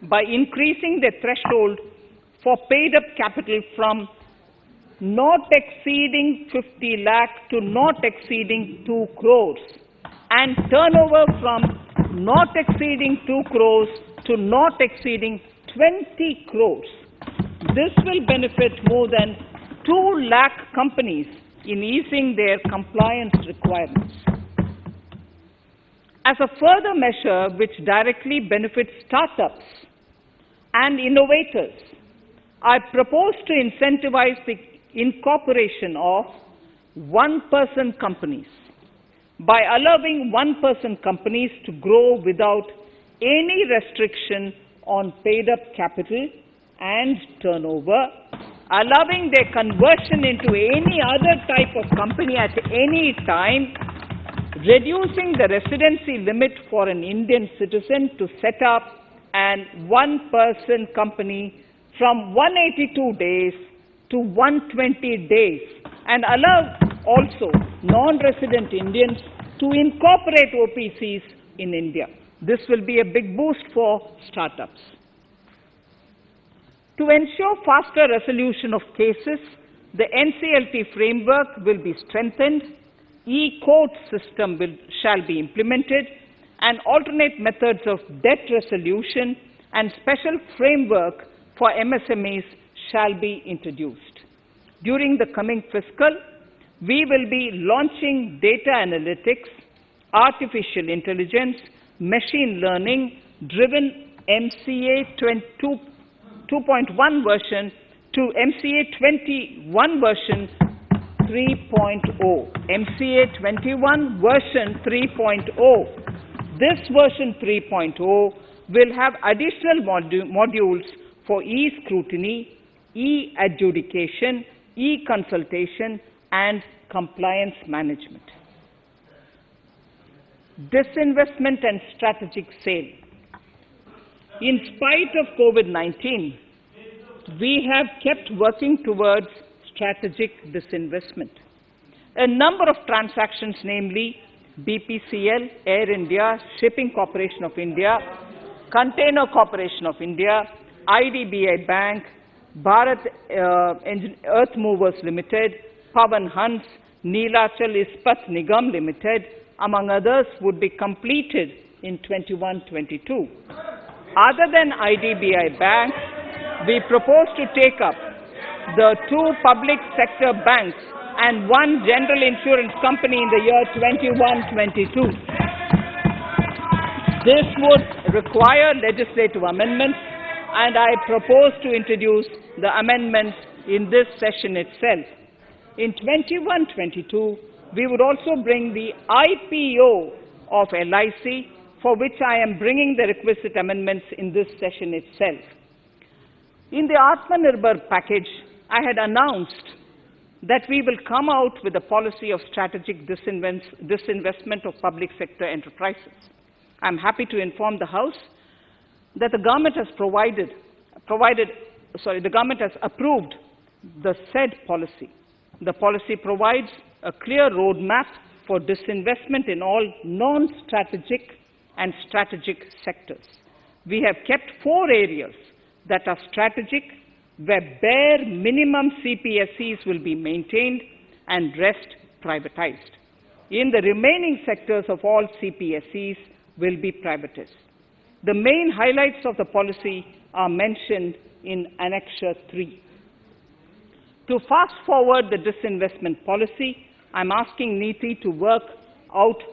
by increasing the threshold for paid-up capital from not exceeding 50 lakh to not exceeding 2 crores and turnover from not exceeding 2 crores to not exceeding 20 crores. This will benefit more than 2 lakh companies in easing their compliance requirements. As a further measure which directly benefits startups and innovators, I propose to incentivize the incorporation of one-person companies by allowing one-person companies to grow without any restriction on paid-up capital and turnover, allowing their conversion into any other type of company at any time, reducing the residency limit for an Indian citizen to set up an one-person company from 182 days to 120 days, and allow also non-resident Indians to incorporate OPCs in India. This will be a big boost for startups. To ensure faster resolution of cases, the NCLT framework will be strengthened, e-court system shall be implemented, and alternate methods of debt resolution and special framework for MSMEs shall be introduced. During the coming fiscal, we will be launching data analytics, artificial intelligence, machine learning driven MCA 2.1 version to MCA 21 version 3.0. MCA 21 version 3.0. This version 3.0 will have additional modules for e-scrutiny, e-adjudication, e-consultation, and compliance management. Disinvestment and strategic sale. In spite of COVID-19, we have kept working towards strategic disinvestment. A number of transactions, namely BPCL, Air India, Shipping Corporation of India, Container Corporation of India, IDBI Bank, Bharat Earth Movers Limited, Pavan Hans, Neelachal Ispat Nigam Limited, among others, would be completed in 21-22. Other than IDBI Bank, we propose to take up the 2 public sector banks and 1 general insurance company in the year 21-22. This would require legislative amendments, and I propose to introduce the amendments in this session itself. In 21-22, we would also bring the IPO of LIC, for which I am bringing the requisite amendments in this session itself. In the Atmanirbhar package, I had announced that we will come out with a policy of strategic disinvestment of public sector enterprises. I am happy to inform the House that the government has the government has approved the said policy. The policy provides a clear roadmap for disinvestment in all non-strategic and strategic sectors. We have kept 4 areas that are strategic, where bare minimum CPSEs will be maintained and rest privatized. In the remaining sectors of all CPSEs will be privatized. The main highlights of the policy are mentioned in Annexure 3. To fast forward the disinvestment policy, I'm asking NITI to work out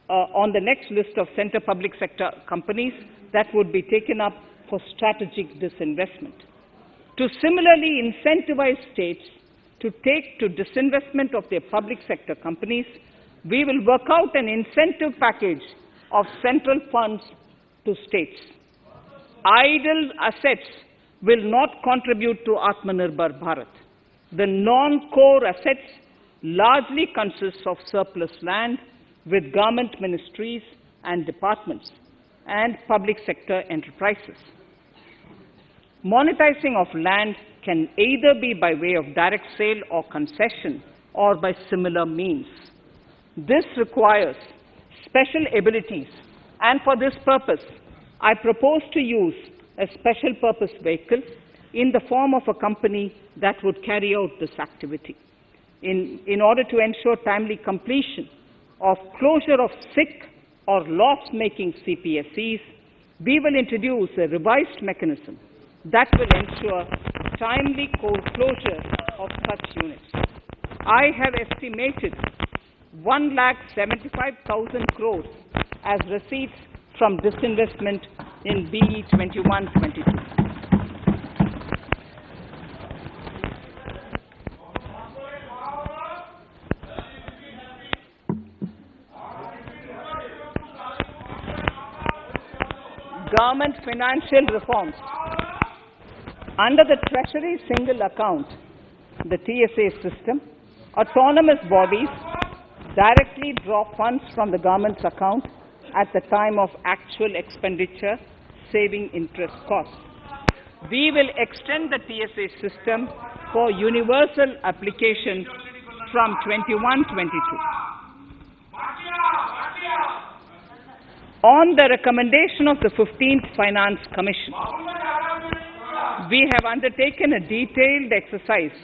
on the next list of centre public sector companies that would be taken up for strategic disinvestment. To similarly incentivize states to take to disinvestment of their public sector companies, we will work out an incentive package of central funds to states. Idle assets will not contribute to Atmanirbhar Bharat. The non-core assets largely consist of surplus land with government ministries and departments and public sector enterprises. Monetizing of land can either be by way of direct sale or concession, or by similar means. This requires special abilities, and for this purpose, I propose to use a special purpose vehicle in the form of a company that would carry out this activity. In order to ensure timely completion of closure of sick or loss-making CPSEs, we will introduce a revised mechanism that will ensure timely closure of such units. I have estimated 1,75,000 crores as receipts from disinvestment in BE 21-22. Government financial reforms. Under the Treasury Single Account, the TSA system, autonomous bodies directly draw funds from the government's account at the time of actual expenditure, saving interest costs. We will extend the TSA system for universal application from 21-22. On the recommendation of the 15th Finance Commission, we have undertaken a detailed exercise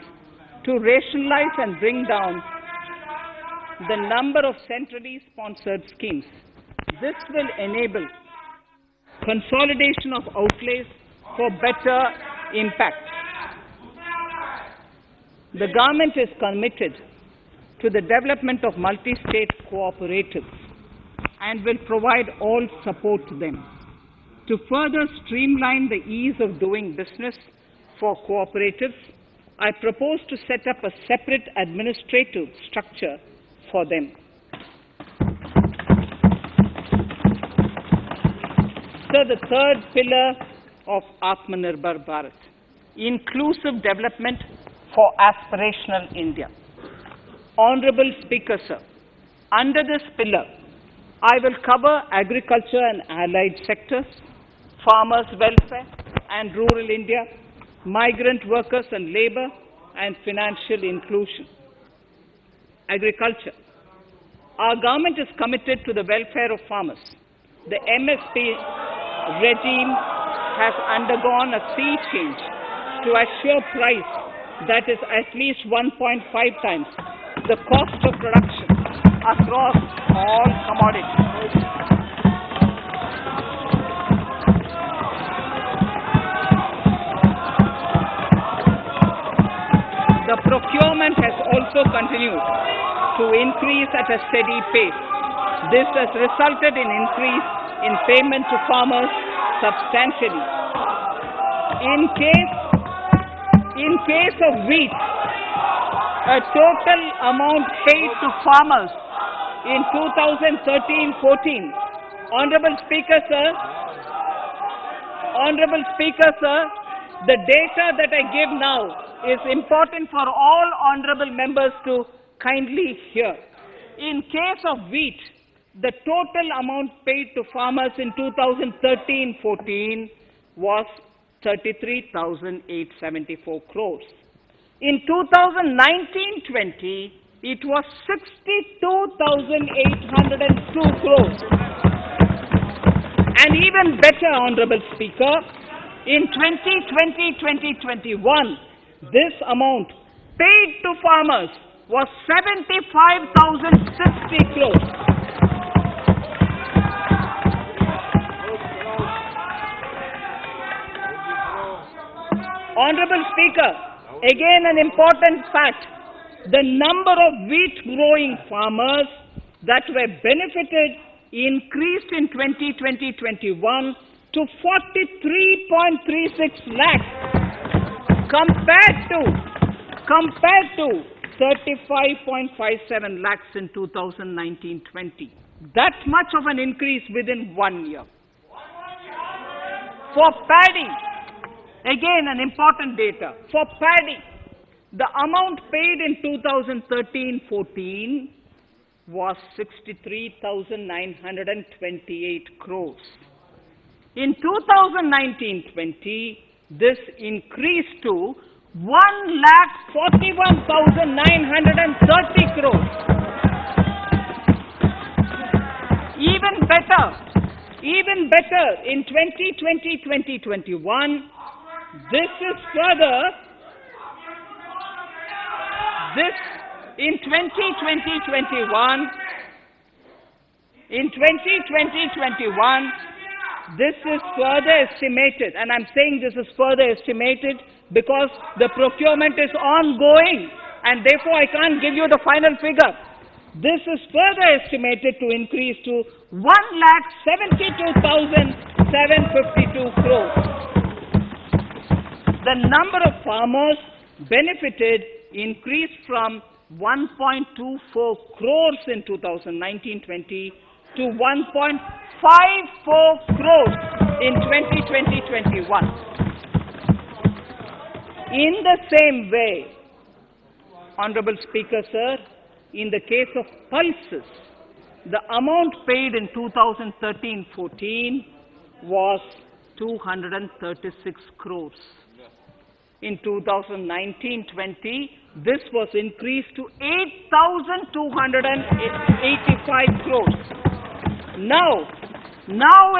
to rationalize and bring down the number of centrally sponsored schemes. This will enable consolidation of outlays for better impact. The government is committed to the development of multi-state cooperatives and will provide all support to them. To further streamline the ease of doing business for cooperatives, I propose to set up a separate administrative structure for them. So the third pillar of Atmanirbhar Bharat, inclusive development for aspirational India. Honorable Speaker, sir, under this pillar, I will cover agriculture and allied sectors, farmers' welfare and rural India, migrant workers and labor, and financial inclusion. Agriculture. Our government is committed to the welfare of farmers. The MSP regime has undergone a sea change to assure price that is at least 1.5 times the cost of production across all commodities. The procurement has also continued to increase at a steady pace. This has resulted in increase in payment to farmers substantially. In case of wheat, a total amount paid to farmers in 2013-14, Honorable Speaker, Sir, the data that I give now is important for all honorable members to kindly hear. In case of wheat, the total amount paid to farmers in 2013-14 was 33,874 crores. In 2019-20, it was 62,802 crores. And even better, Honorable Speaker, in 2020-2021, this amount paid to farmers was 75,060 crores. Honorable Speaker, again an important fact, the number of wheat growing farmers that were benefited increased in 2020-21 to 43.36 lakhs compared to 35.57 lakhs in 2019-20. That much of an increase within 1 year. For paddy, again an important data. For paddy, the amount paid in 2013-14 was 63,928 crores. In 2019-20, this increased to 1,41,930 crores. Even better, in 2020-2021, in 2020-21, this is further estimated, and I'm saying this is further estimated because the procurement is ongoing, and therefore I can't give you the final figure. This is further estimated to increase to 1,72,752 crores. The number of farmers benefited increased from 1.24 crores in 2019-20 to 1.54 crores in 2020-21. In the same way, Honorable Speaker, sir, in the case of pulses, the amount paid in 2013-14 was 236 crores. In 2019-20, this was increased to 8,285 crores. Now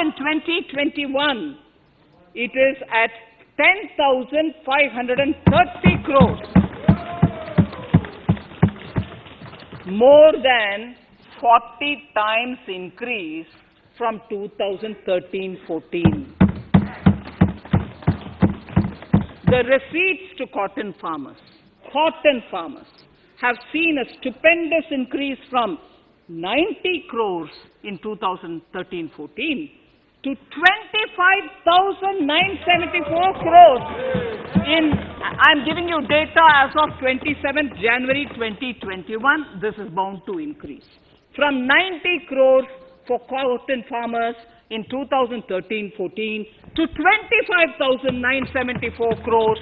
in 2021, it is at 10,530 crores. More than 40 times increase from 2013-14. The receipts to cotton farmers have seen a stupendous increase from 90 crores in 2013-14 to 25,974 crores I'm giving you data as of 27th January 2021. This is bound to increase. From 90 crores for cotton farmers in 2013-14 to 25,974 crores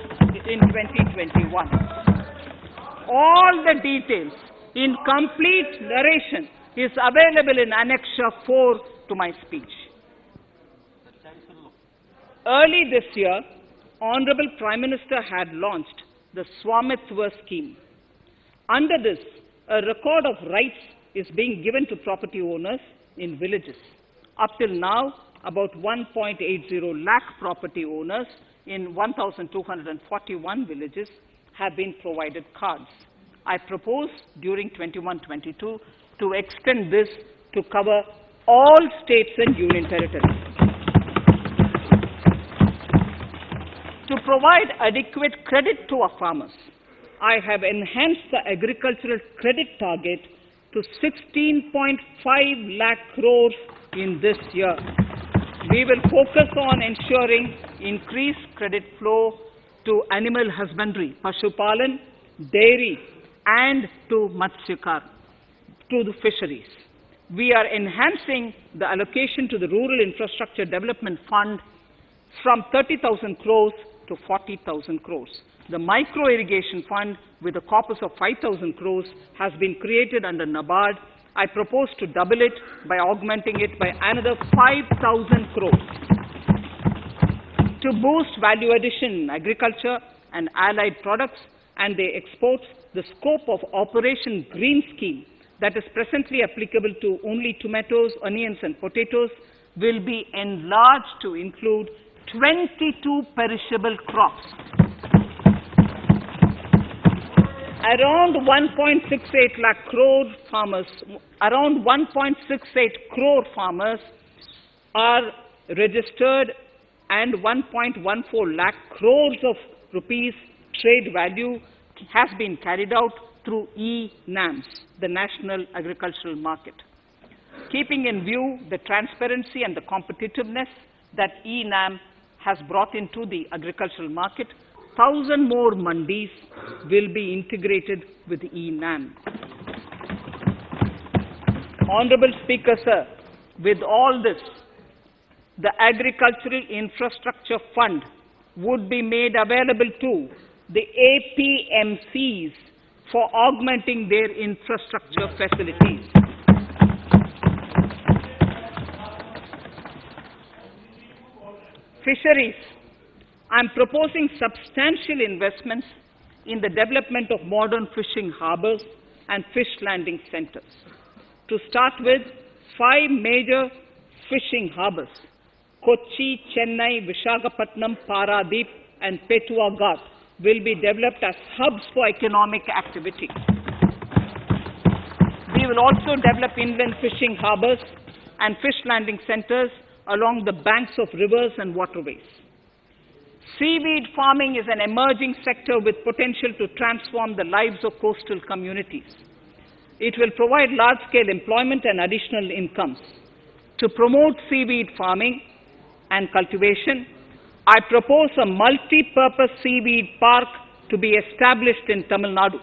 in 2021. All the details in complete narration is available in Annexure 4 to my speech. Early this year, Honorable Prime Minister had launched the Swamitva scheme. Under this, a record of rights is being given to property owners in villages. Up till now, about 1.80 lakh property owners in 1,241 villages have been provided cards. I propose during 21-22 to extend this to cover all states and union territories. To provide adequate credit to our farmers, I have enhanced the agricultural credit target to 16.5 lakh crores in this year. We will focus on ensuring increased credit flow to animal husbandry, Pashupalan, dairy, and to Matsyakar, to the fisheries. We are enhancing the allocation to the Rural Infrastructure Development Fund from 30,000 crores to 40,000 crores. The Micro Irrigation Fund, with a corpus of 5,000 crores, has been created under NABARD. I propose to double it by augmenting it by another 5,000 crores. To boost value addition in agriculture and allied products and their exports, the scope of Operation Green Scheme, that is presently applicable to only tomatoes, onions, and potatoes, will be enlarged to include 22 perishable crops. Around 1.68 lakh crore farmers, around 1.68 crore farmers are registered, and 1.14 lakh crores of rupees trade value has been carried out through e-NAMs, the National Agricultural Market. Keeping in view the transparency and the competitiveness that e-NAM has brought into the agricultural market, 1,000 more mandis will be integrated with e-NAM. Honorable Speaker, sir, with all this, the Agricultural Infrastructure Fund would be made available to the APMCs for augmenting their infrastructure facilities. Fisheries. I am proposing substantial investments in the development of modern fishing harbors and fish landing centers. To start with, 5 major fishing harbors, Kochi, Chennai, Visakhapatnam, Paradip, and Petua Ghat, will be developed as hubs for economic activity. We will also develop inland fishing harbors and fish landing centers along the banks of rivers and waterways. Seaweed farming is an emerging sector with potential to transform the lives of coastal communities. It will provide large-scale employment and additional incomes. To promote seaweed farming and cultivation, I propose a multi-purpose seaweed park to be established in Tamil Nadu.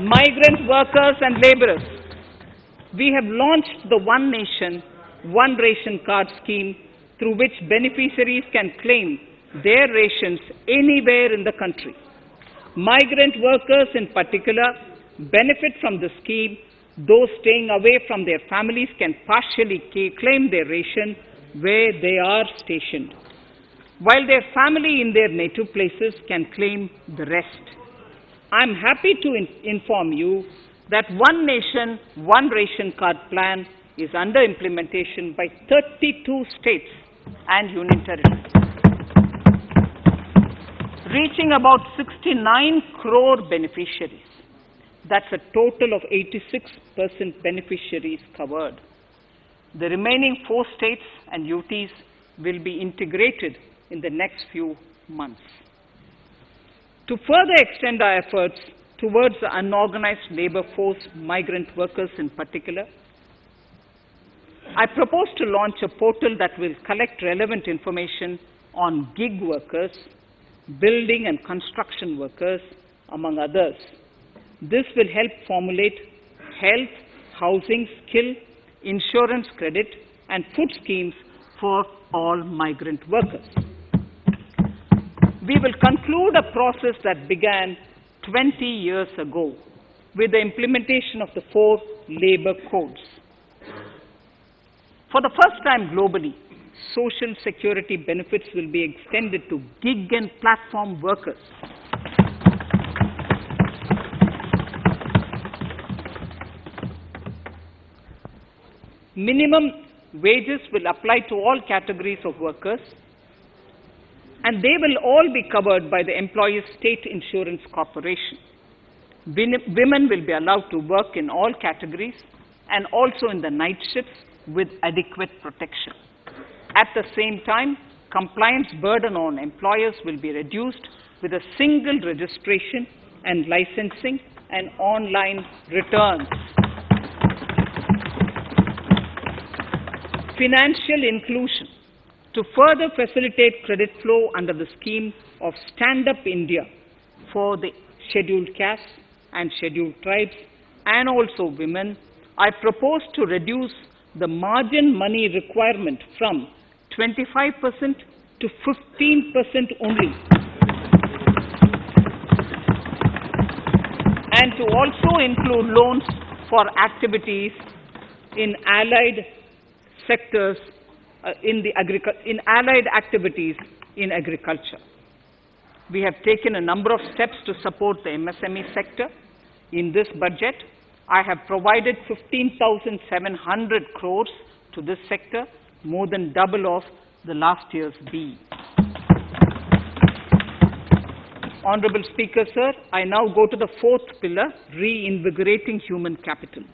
Migrant workers and laborers. We have launched the One Nation, One Ration Card scheme, through which beneficiaries can claim their rations anywhere in the country. Migrant workers in particular benefit from the scheme. Those staying away from their families can partially claim their ration where they are stationed, while their family in their native places can claim the rest. I am happy to inform you that One Nation, One Ration Card plan is under implementation by 32 states and union territories, reaching about 69 crore beneficiaries. That's a total of 86% beneficiaries covered. The remaining 4 states and UTs will be integrated in the next few months. To further extend our efforts towards the unorganized labor force, migrant workers in particular, I propose to launch a portal that will collect relevant information on gig workers, building and construction workers, among others. This will help formulate health, housing, skill, insurance credit, and food schemes for all migrant workers. We will conclude a process that began 20 years ago with the implementation of the 4 labor codes. For the first time globally, social security benefits will be extended to gig and platform workers. Minimum wages will apply to all categories of workers, and they will all be covered by the Employees State Insurance Corporation. Women will be allowed to work in all categories and also in the night shifts with adequate protection. At the same time, compliance burden on employers will be reduced with a single registration and licensing and online returns. Financial inclusion. To further facilitate credit flow under the scheme of Stand Up India for the scheduled castes and scheduled tribes and also women, I propose to reduce the margin money requirement from 25% to 15% only, and to also include loans for activities in allied sectors in allied activities in agriculture. We have taken a number of steps to support the MSME sector. In this budget, I have provided 15,700 crores to this sector, more than double of the last year's B. Honorable Speaker, sir, I now go to the fourth pillar, reinvigorating human capital.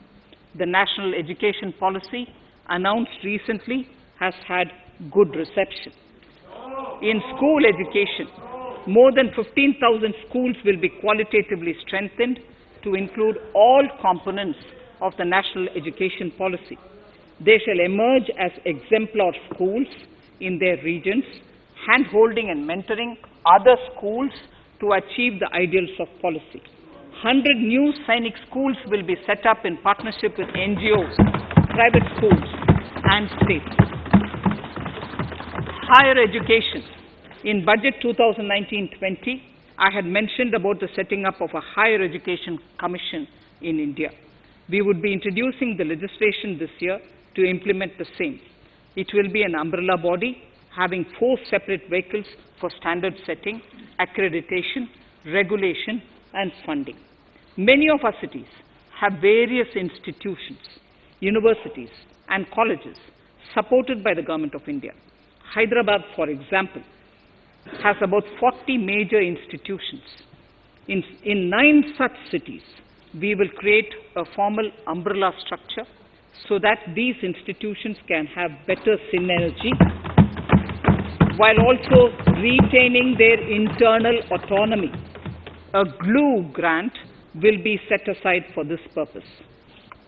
The national education policy announced recently has had good reception. In school education, more than 15,000 schools will be qualitatively strengthened to include all components of the national education policy. They shall emerge as exemplar schools in their regions, hand-holding and mentoring other schools to achieve the ideals of policy. 100 new Sainik schools will be set up in partnership with NGOs, private schools, and states. Higher education. In Budget 2019-20, I had mentioned about the setting up of a higher education commission in India. We would be introducing the legislation this year to implement the same. It will be an umbrella body having 4 separate vehicles for standard setting, accreditation, regulation, and funding. Many of our cities have various institutions, universities, and colleges supported by the Government of India. Hyderabad, for example, has about 40 major institutions. In 9 such cities, we will create a formal umbrella structure so that these institutions can have better synergy while also retaining their internal autonomy. A glue grant will be set aside for this purpose.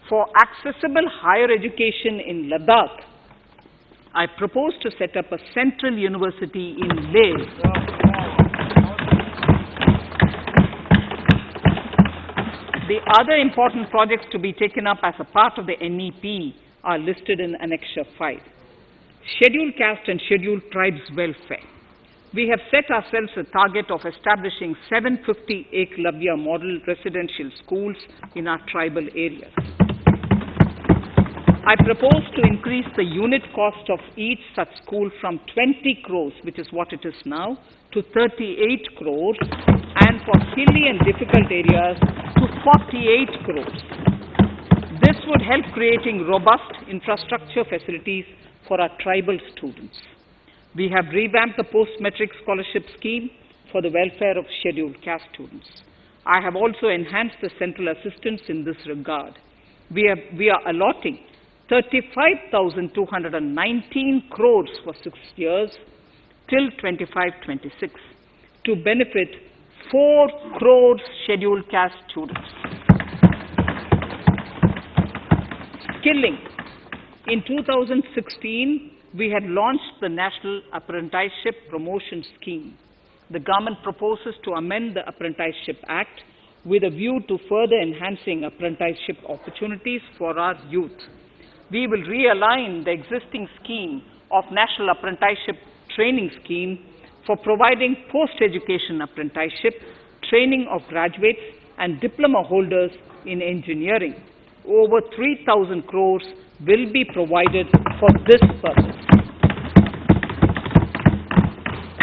For accessible higher education in Ladakh, I propose to set up a central university in Leh. The other important projects to be taken up as a part of the NEP are listed in Annexure 5. Scheduled caste and scheduled tribes welfare. We have set ourselves a target of establishing 750 Eklavya model residential schools in our tribal areas. I propose to increase the unit cost of each such school from 20 crores, which is what it is now, to 38 crores, and for hilly and difficult areas to 48 crores. This would help creating robust infrastructure facilities for our tribal students. We have revamped the post-metric scholarship scheme for the welfare of scheduled caste students. I have also enhanced the central assistance in this regard. We are allotting 35,219 crores for 6 years till 25-26 to benefit 4 crore scheduled caste students. Skilling. In 2016, we had launched the National Apprenticeship Promotion Scheme. The government proposes to amend the Apprenticeship Act with a view to further enhancing apprenticeship opportunities for our youth. We will realign the existing scheme of National Apprenticeship Training Scheme for providing post-education apprenticeship, training of graduates and diploma holders in engineering. Over 3,000 crores will be provided for this purpose.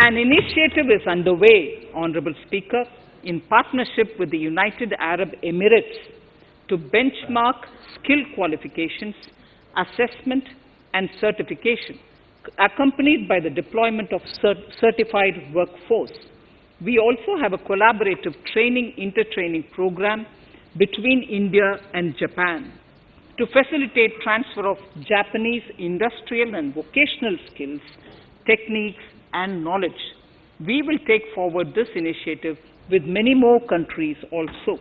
An initiative is underway, Honorable Speaker, in partnership with the United Arab Emirates to benchmark skill qualifications, assessment and certification, accompanied by the deployment of certified workforce. We also have a collaborative inter-training program between India and Japan to facilitate transfer of Japanese industrial and vocational skills, techniques and knowledge. We will take forward this initiative with many more countries also.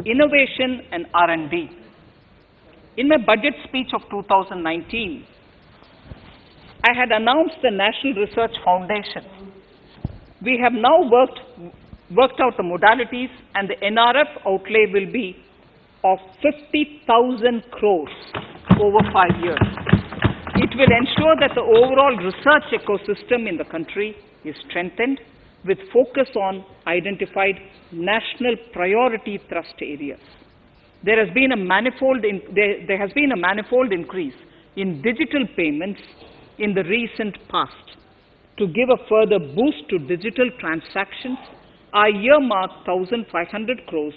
Innovation and R&D. In my budget speech of 2019, I had announced the National Research Foundation. We have now worked out the modalities, and the NRF outlay will be of 50,000 crores over 5 years. It will ensure that the overall research ecosystem in the country is strengthened with focus on identified national priority thrust areas. There has been a manifold increase in digital payments in the recent past. To give a further boost to digital transactions, I earmarked 1,500 crores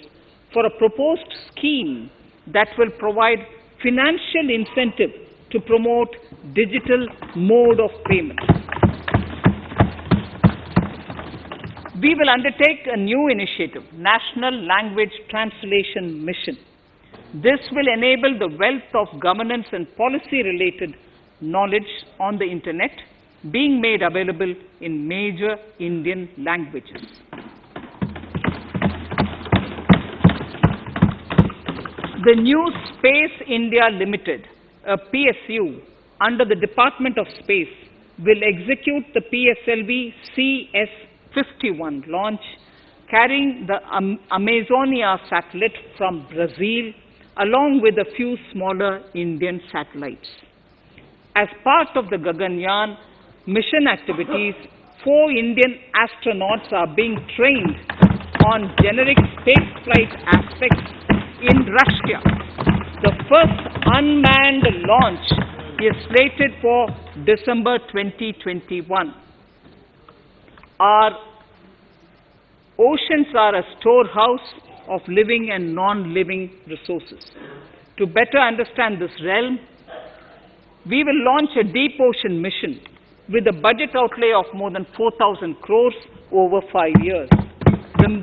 for a proposed scheme that will provide financial incentive to promote digital mode of payment. We will undertake a new initiative, National Language Translation Mission. This will enable the wealth of governance and policy-related knowledge on the Internet being made available in major Indian languages. The new Space India Limited, a PSU, under the Department of Space, will execute the PSLV CS-51 launch, carrying the Amazonia satellite from Brazil, along with a few smaller Indian satellites. As part of the Gaganyaan mission activities, 4 Indian astronauts are being trained on generic spaceflight aspects in Russia. The first unmanned launch is slated for December 2021. Our oceans are a storehouse of living and non-living resources. To better understand this realm, we will launch a deep ocean mission with a budget outlay of more than 4,000 crores over 5 years.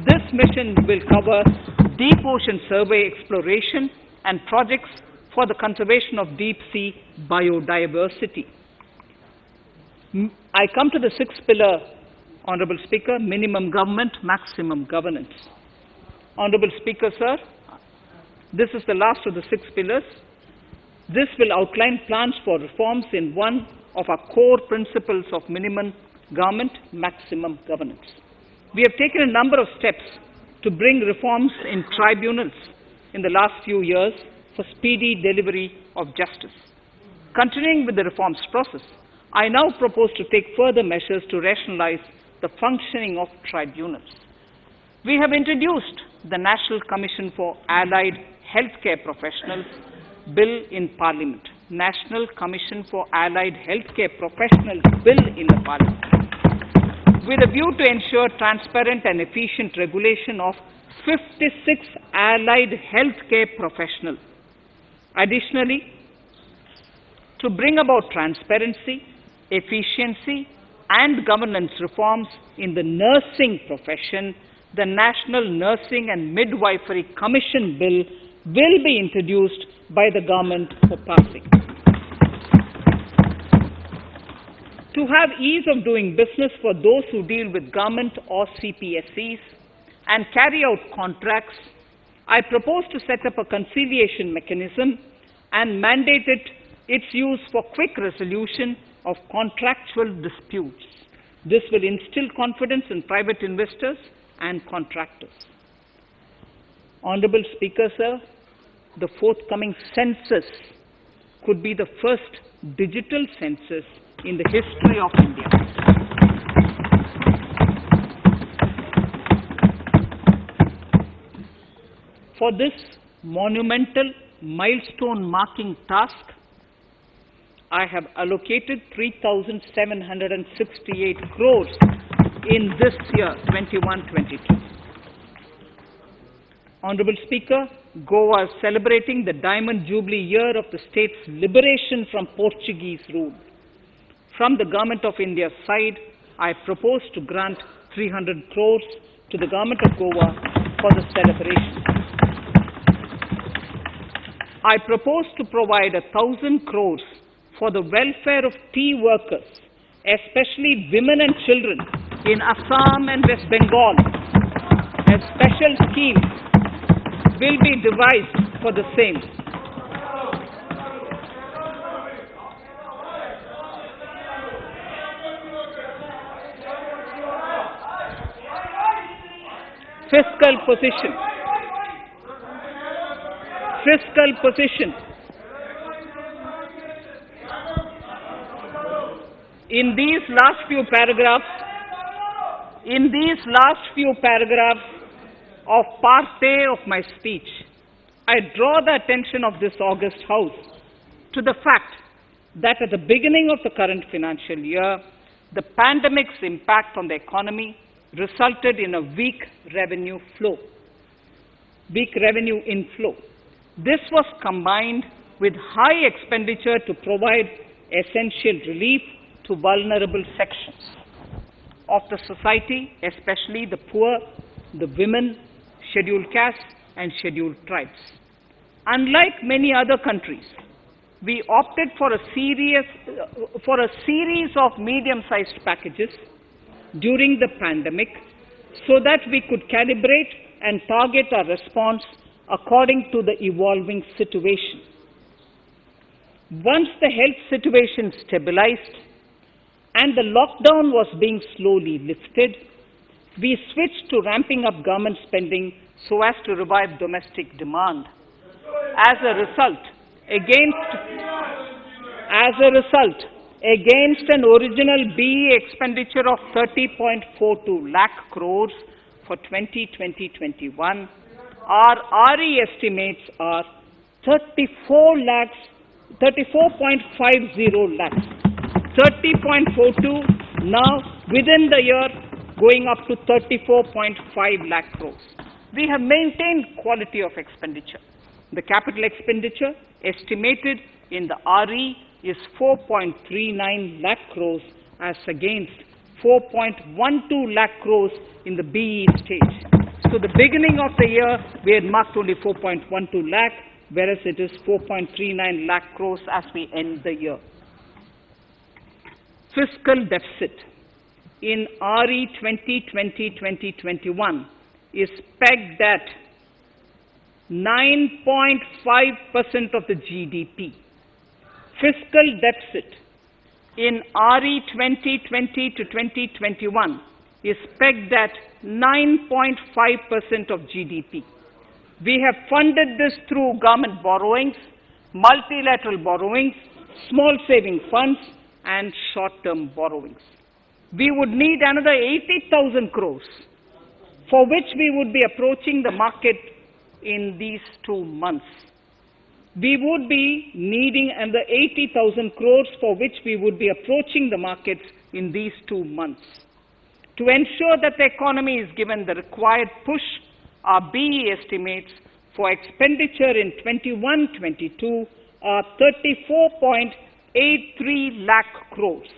This mission will cover deep ocean survey exploration and projects for the conservation of deep sea biodiversity. I come to the 6th pillar, Honorable Speaker, minimum government, maximum governance. Honorable Speaker, sir, this is the last of the 6 pillars. This will outline plans for reforms in one of our core principles of minimum government, maximum governance. We have taken a number of steps to bring reforms in tribunals in the last few years for speedy delivery of justice. Continuing with the reforms process, I now propose to take further measures to rationalize the functioning of tribunals. We have introduced the National Commission for Allied Healthcare Professionals Bill in Parliament. National Commission for Allied Healthcare Professionals Bill in the Parliament, with a view to ensure transparent and efficient regulation of 56 allied healthcare professionals. Additionally, to bring about transparency, efficiency, and governance reforms in the nursing profession, the National Nursing and Midwifery Commission Bill will be introduced by the government for passing. To have ease of doing business for those who deal with government or CPSEs and carry out contracts, I propose to set up a conciliation mechanism and mandate its use for quick resolution of contractual disputes. This will instill confidence in private investors and contractors. Honorable Speaker, sir, the forthcoming census could be the first digital census in the history of India. For this monumental milestone marking task, I have allocated 3,768 crores in this year, 21-22. Honorable Speaker, Goa is celebrating the Diamond Jubilee year of the state's liberation from Portuguese rule. From the Government of India's side, I propose to grant 300 crores to the Government of Goa for the celebration. I propose to provide 1,000 crores for the welfare of tea workers, especially women and children in Assam and West Bengal. A special scheme will be devised for the same. Fiscal position. Fiscal position. In these last few paragraphs of part A of my speech, I draw the attention of this august House to the fact that at the beginning of the current financial year, the pandemic's impact on the economy resulted in a weak revenue inflow. This was combined with high expenditure to provide essential relief to vulnerable sections of the society, especially the poor, the women, scheduled castes, and scheduled tribes. Unlike many other countries, we opted for a series of medium-sized packages during the pandemic so that we could calibrate and target our response according to the evolving situation. Once the health situation stabilized and the lockdown was being slowly lifted, we switched to ramping up government spending so as to revive domestic demand. As a result, against an original BE expenditure of 30.42 lakh crores for 2020-21, our RE estimates are 34.50 lakhs. 30.42 now within the year going up to 34.5 lakh crores. We have maintained quality of expenditure. The capital expenditure estimated in the RE is 4.39 lakh crores as against 4.12 lakh crores in the BE stage. So the beginning of the year, we had marked only 4.12 lakh, whereas it is 4.39 lakh crores as we end the year. Fiscal deficit in RE 2020-2021 is pegged at 9.5% of the GDP. Fiscal deficit in RE 2020 to 2021 is pegged at 9.5% of GDP. We have funded this through government borrowings, multilateral borrowings, small saving funds, and short-term borrowings. We would need another 80,000 crores, for which we would be approaching the market in these 2 months. We would be needing another 80,000 crores, for which we would be approaching the markets in these 2 months. To ensure that the economy is given the required push, our BE estimates for expenditure in 21-22 are 34.83 lakh crores.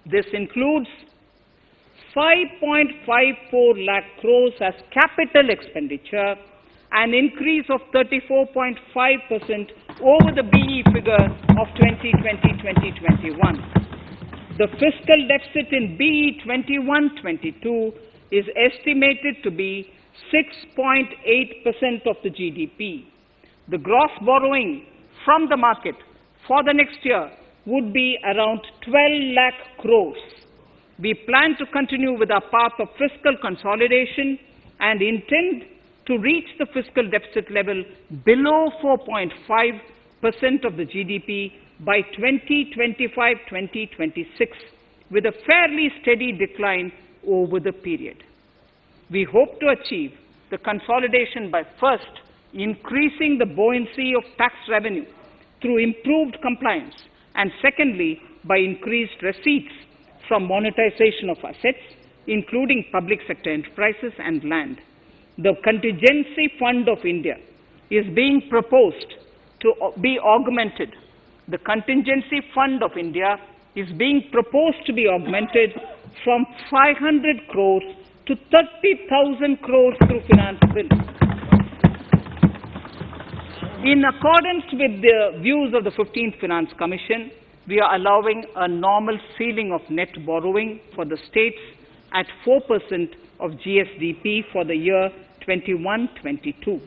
This includes 5.54 lakh crores as capital expenditure, an increase of 34.5% over the BE figure of 2020-2021. The fiscal deficit in BE 21-22 is estimated to be 6.8% of the GDP. The gross borrowing from the market for the next year would be around 12 lakh crores. We plan to continue with our path of fiscal consolidation and intend to reach the fiscal deficit level below 4.5% of the GDP by 2025-2026, with a fairly steady decline over the period. We hope to achieve the consolidation by first increasing the buoyancy of tax revenue through improved compliance, and secondly, by increased receipts from monetization of assets, including public sector enterprises and land. The Contingency Fund of India is being proposed to be augmented. The Contingency Fund of India is being proposed to be augmented from 500 crores to 30,000 crores through finance bill. In accordance with the views of the 15th Finance Commission, we are allowing a normal ceiling of net borrowing for the states at 4% of GSDP for the year 21-22.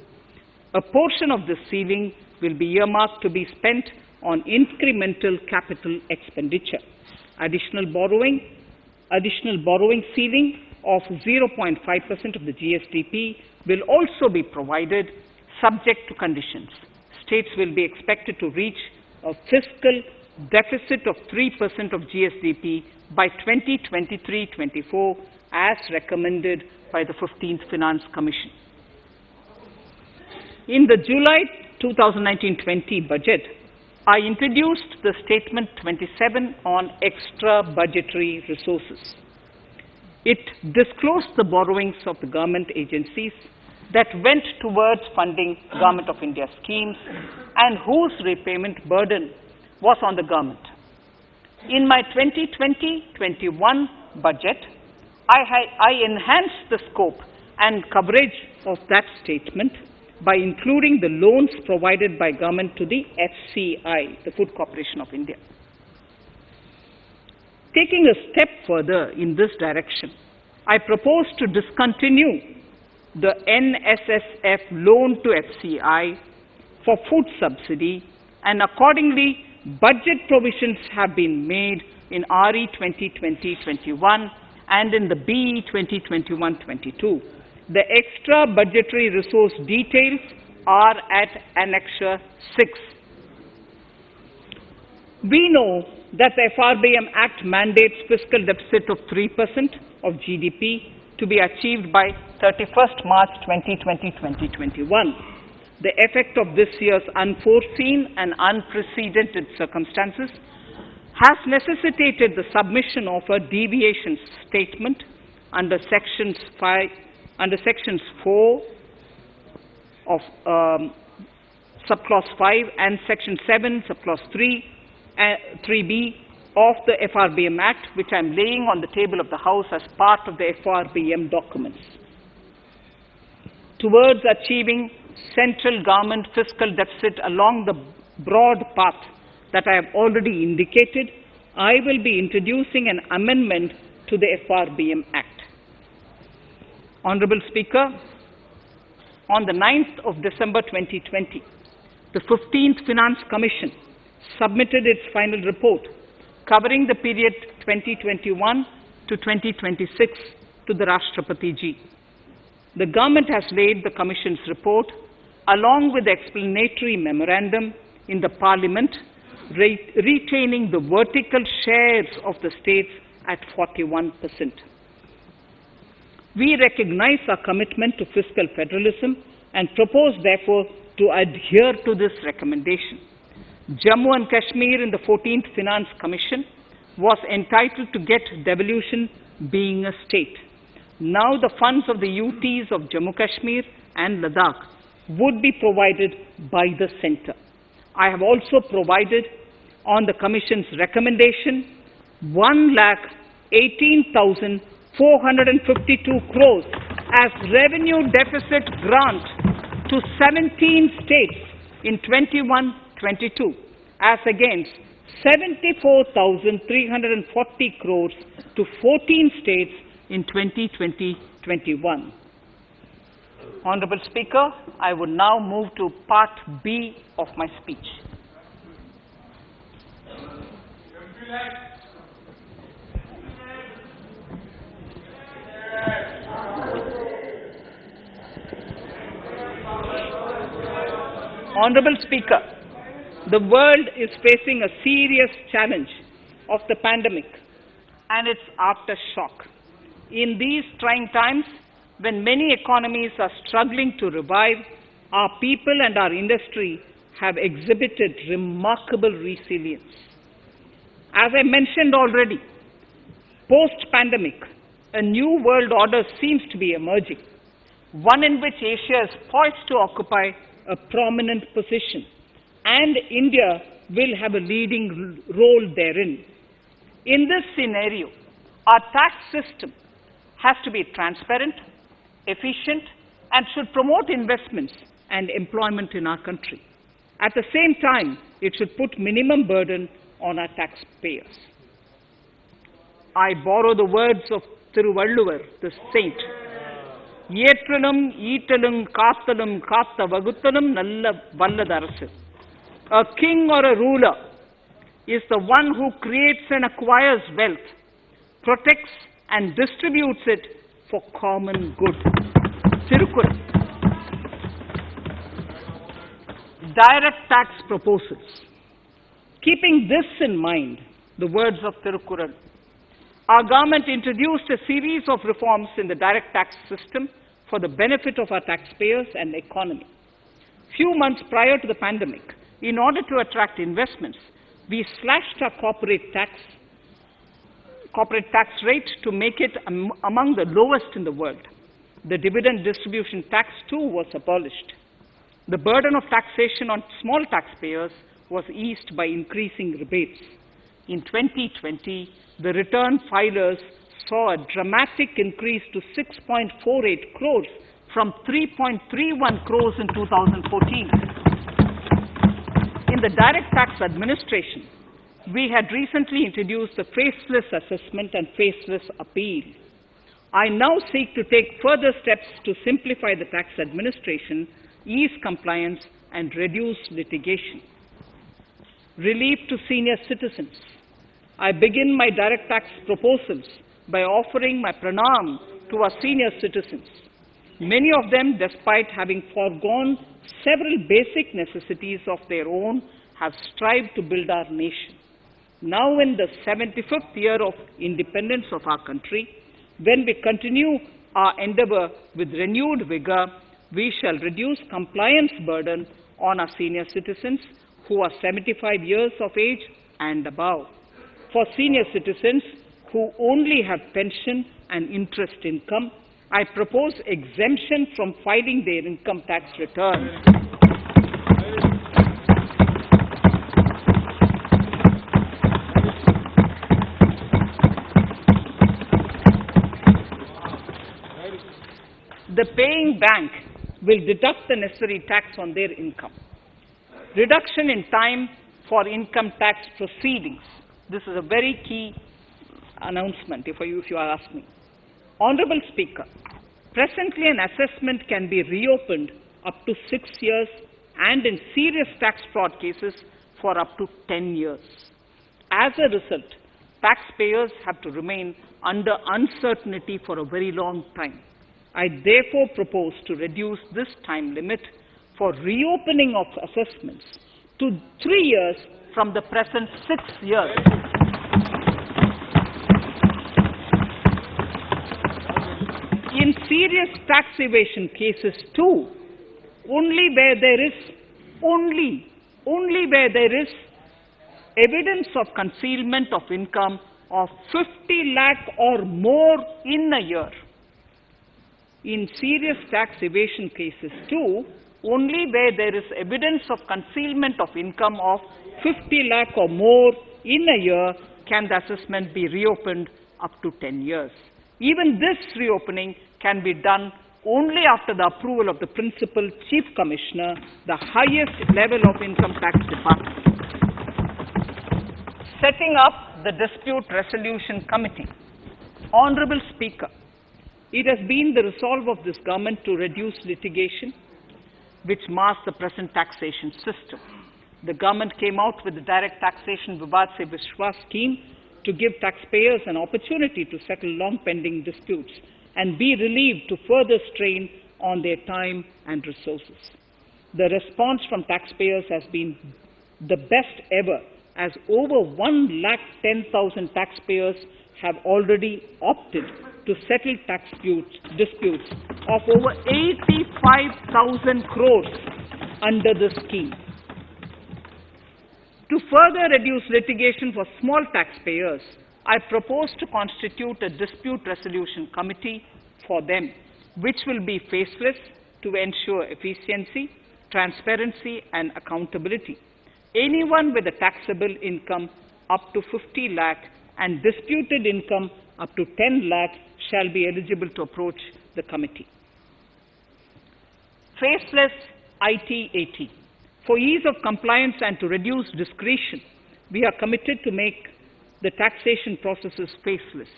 A portion of this ceiling will be earmarked to be spent on incremental capital expenditure. Additional borrowing ceiling of 0.5% of the GSDP will also be provided subject to conditions. States will be expected to reach a fiscal deficit of 3% of GSDP by 2023-24 as recommended by the 15th Finance Commission. In the July 2019-20 budget, I introduced the Statement 27 on extra budgetary resources. It disclosed the borrowings of the government agencies that went towards funding Government of India schemes and whose repayment burden was on the government. In my 2020-21 budget, I enhanced the scope and coverage of that statement by including the loans provided by government to the FCI, the Food Corporation of India. Taking a step further in this direction, I propose to discontinue the NSSF loan to FCI for food subsidy, and accordingly, budget provisions have been made in RE 2020-21 and in the BE 2021-22. The extra budgetary resource details are at Annexure 6. We know that the FRBM Act mandates fiscal deficit of 3% of GDP to be achieved by 31st March 2020-2021. The effect of this year's unforeseen and unprecedented circumstances has necessitated the submission of a deviation statement under Sections 4 of Subclause 5 and Section 7, Subclause 3b of the FRBM Act, which I am laying on the table of the House as part of the FRBM documents. Towards achieving central government fiscal deficit along the broad path that I have already indicated, I will be introducing an amendment to the FRBM Act. Honorable Speaker, on the 9th of December 2020, the 15th Finance Commission submitted its final report covering the period 2021 to 2026 to the Rashtrapati Ji. The government has laid the Commission's report along with the explanatory memorandum in the Parliament, retaining the vertical shares of the states at 41%. We recognize our commitment to fiscal federalism and propose, therefore, to adhere to this recommendation. Jammu and Kashmir in the 14th Finance Commission was entitled to get devolution being a state. Now the funds of the UTs of Jammu Kashmir and Ladakh would be provided by the centre. I have also provided on the Commission's recommendation 1,18,452 crores as revenue deficit grant to 17 states in 21-22 as against 74,340 crores to 14 states in 2020-21. Honorable Speaker, I would now move to Part B of my speech. Honorable Speaker, the world is facing a serious challenge of the pandemic and its aftershock. In these trying times, when many economies are struggling to revive, our people and our industry have exhibited remarkable resilience. As I mentioned already, post-pandemic, a new world order seems to be emerging, one in which Asia is poised to occupy a prominent position, and India will have a leading role therein. In this scenario, our tax system has to be transparent, efficient, and should promote investments and employment in our country. At the same time, it should put minimum burden on our taxpayers. I borrow the words of Thiruvalluvar, the saint. Yetralum, Eatalum, Kathalum, Katha Vaguthalum, Nalla Valladarasu. A king or a ruler is the one who creates and acquires wealth, protects and distributes it for common good. Tirukkural. Direct tax proposals. Keeping this in mind, the words of Tirukkural, our government introduced a series of reforms in the direct tax system for the benefit of our taxpayers and economy. Few months prior to the pandemic, in order to attract investments, we slashed our corporate tax rate to make it among the lowest in the world. The dividend distribution tax too was abolished. The burden of taxation on small taxpayers was eased by increasing rebates. In 2020, the return filers saw a dramatic increase to 6.48 crores from 3.31 crores in 2014. In the direct tax administration, we had recently introduced the faceless assessment and faceless appeal. I now seek to take further steps to simplify the tax administration, ease compliance, and reduce litigation. Relief to senior citizens. I begin my direct tax proposals by offering my pranam to our senior citizens. Many of them, despite having foregone several basic necessities of their own, have strived to build our nation. Now in the 75th year of independence of our country, when we continue our endeavor with renewed vigor, we shall reduce compliance burden on our senior citizens who are 75 years of age and above. For senior citizens who only have pension and interest income, I propose exemption from filing their income tax returns. The paying bank will deduct the necessary tax on their income. Reduction in time for income tax proceedings. This is a very key announcement if you are asking. Honorable Speaker, presently an assessment can be reopened up to 6 years and in serious tax fraud cases for up to 10 years. As a result, taxpayers have to remain under uncertainty for a very long time. I therefore propose to reduce this time limit for reopening of assessments to 3 years from the present 6 years. In serious tax evasion cases too, only where there is evidence of concealment of income of 50 lakh or more in a year. In serious tax evasion cases too, only where there is evidence of concealment of income of 50 lakh or more in a year can the assessment be reopened up to 10 years. Even this reopening can be done only after the approval of the Principal Chief Commissioner, the highest level of income tax department. Setting up the Dispute Resolution Committee. Honorable Speaker, it has been the resolve of this government to reduce litigation which mars the present taxation system. The government came out with the Direct Taxation Vivad Se Vishwas scheme to give taxpayers an opportunity to settle long-pending disputes and be relieved to further strain on their time and resources. The response from taxpayers has been the best ever as over 110,000 taxpayers have already opted to settle tax disputes of over 85,000 crores under the scheme. To further reduce litigation for small taxpayers, I propose to constitute a dispute resolution committee for them, which will be faceless to ensure efficiency, transparency, and accountability. Anyone with a taxable income up to 50 lakh and disputed income up to 10 lakh shall be eligible to approach the committee. Faceless IT-AT. For ease of compliance and to reduce discretion, we are committed to make the taxation processes faceless.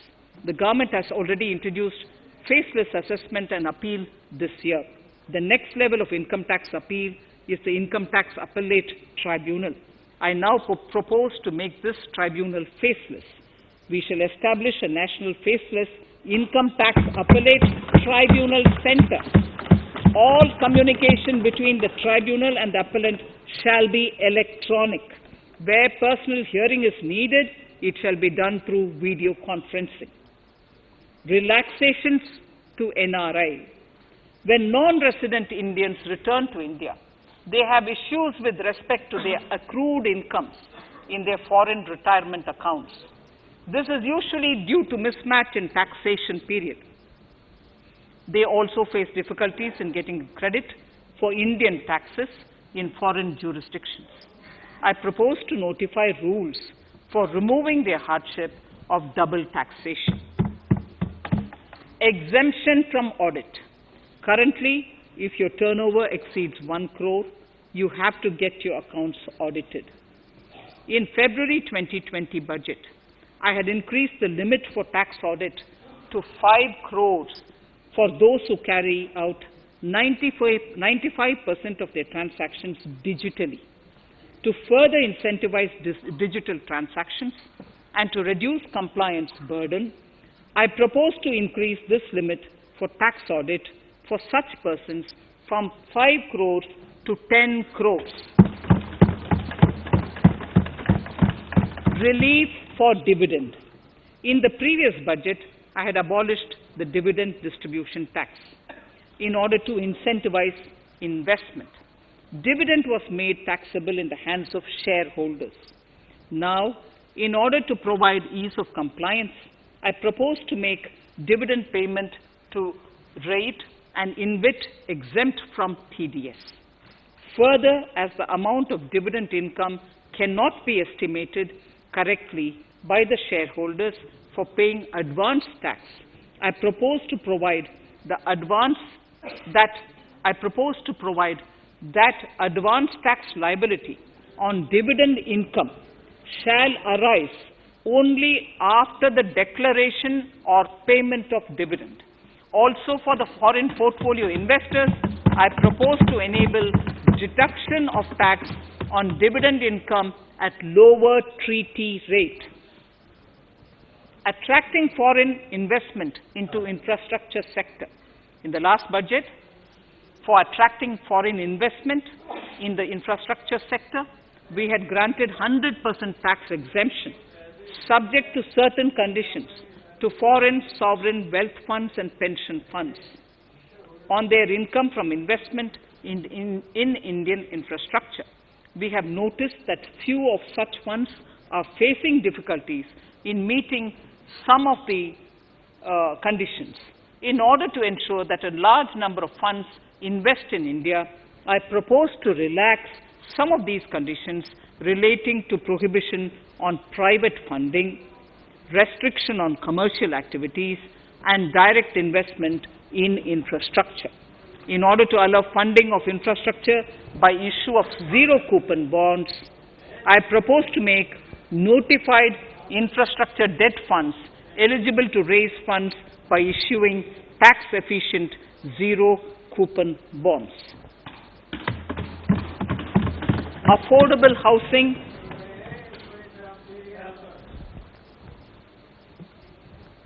The government has already introduced faceless assessment and appeal this year. The next level of income tax appeal is the Income Tax Appellate Tribunal. I now propose to make this tribunal faceless. We shall establish a national faceless Income Tax Appellate Tribunal Center. All communication between the tribunal and the appellant shall be electronic. Where personal hearing is needed, it shall be done through video conferencing. Relaxations to NRI. When non-resident Indians return to India, they have issues with respect to their accrued incomes in their foreign retirement accounts. This is usually due to mismatch in taxation period. They also face difficulties in getting credit for Indian taxes in foreign jurisdictions. I propose to notify rules for removing their hardship of double taxation. Exemption from audit. Currently, if your turnover exceeds 1 crore, you have to get your accounts audited. In February 2020 budget, I had increased the limit for tax audit to 5 crores for those who carry out 95% of their transactions digitally. To further incentivize digital transactions and to reduce compliance burden, I propose to increase this limit for tax audit for such persons from 5 crores to 10 crores. Relief for dividend. In the previous budget, I had abolished the dividend distribution tax in order to incentivize investment. Dividend was made taxable in the hands of shareholders. Now, in order to provide ease of compliance, I propose to make dividend payment to rate and InvIT exempt from TDS. Further, as the amount of dividend income cannot be estimated correctly by the shareholders for paying advance tax, I propose to provide that advance tax liability on dividend income shall arise only after the declaration or payment of dividend. Also, for the foreign portfolio investors, I propose to enable deduction of tax on dividend income at lower treaty rate. Attracting foreign investment into infrastructure sector. In the last budget, for attracting foreign investment in the infrastructure sector, we had granted 100% tax exemption, subject to certain conditions, to foreign sovereign wealth funds and pension funds on their income from investment in Indian infrastructure. We have noticed that few of such funds are facing difficulties in meeting some of the conditions. In order to ensure that a large number of funds invest in India, I propose to relax some of these conditions relating to prohibition on private funding, restriction on commercial activities, and direct investment in infrastructure. In order to allow funding of infrastructure by issue of zero-coupon bonds, I propose to make notified infrastructure debt funds eligible to raise funds by issuing tax-efficient zero-coupon bonds. Affordable housing.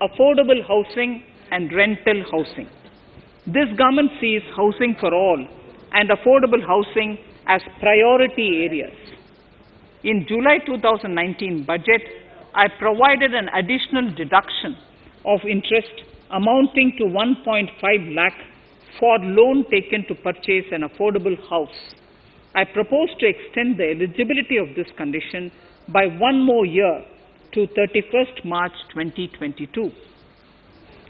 Affordable housing and rental housing. This government sees housing for all and affordable housing as priority areas. In July 2019 budget, I provided an additional deduction of interest amounting to 1.5 lakh for loan taken to purchase an affordable house. I propose to extend the eligibility of this condition by 1 more year to 31st March 2022.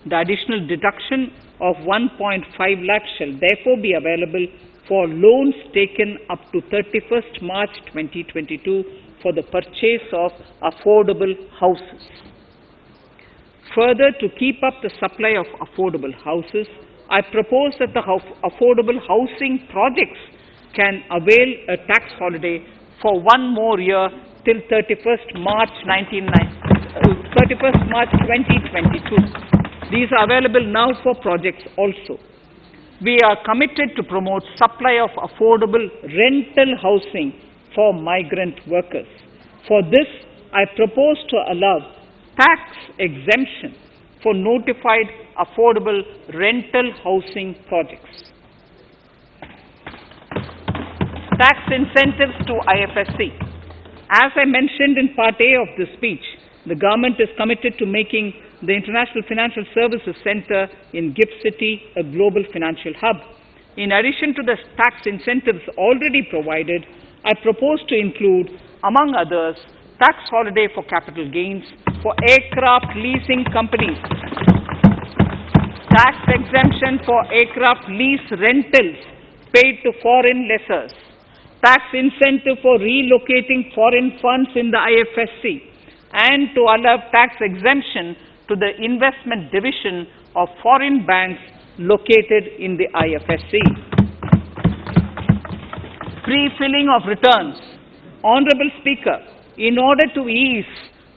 The additional deduction of 1.5 lakh shall therefore be available for loans taken up to 31st March 2022 for the purchase of affordable houses. Further, to keep up the supply of affordable houses, I propose that the affordable housing projects can avail a tax holiday for 1 more year till 31st March 2022. These are available now for projects also. We are committed to promote supply of affordable rental housing for migrant workers. For this, I propose to allow tax exemption for notified affordable rental housing projects. Tax incentives to IFSC. As I mentioned in Part A of this speech, the government is committed to making the International Financial Services Center in GIFT City a global financial hub. In addition to the tax incentives already provided, I propose to include, among others, tax holiday for capital gains for aircraft leasing companies, tax exemption for aircraft lease rentals paid to foreign lessors, tax incentive for relocating foreign funds in the IFSC, and to allow tax exemption to the investment division of foreign banks located in the IFSC. Pre-filling of returns. Honorable Speaker, in order to ease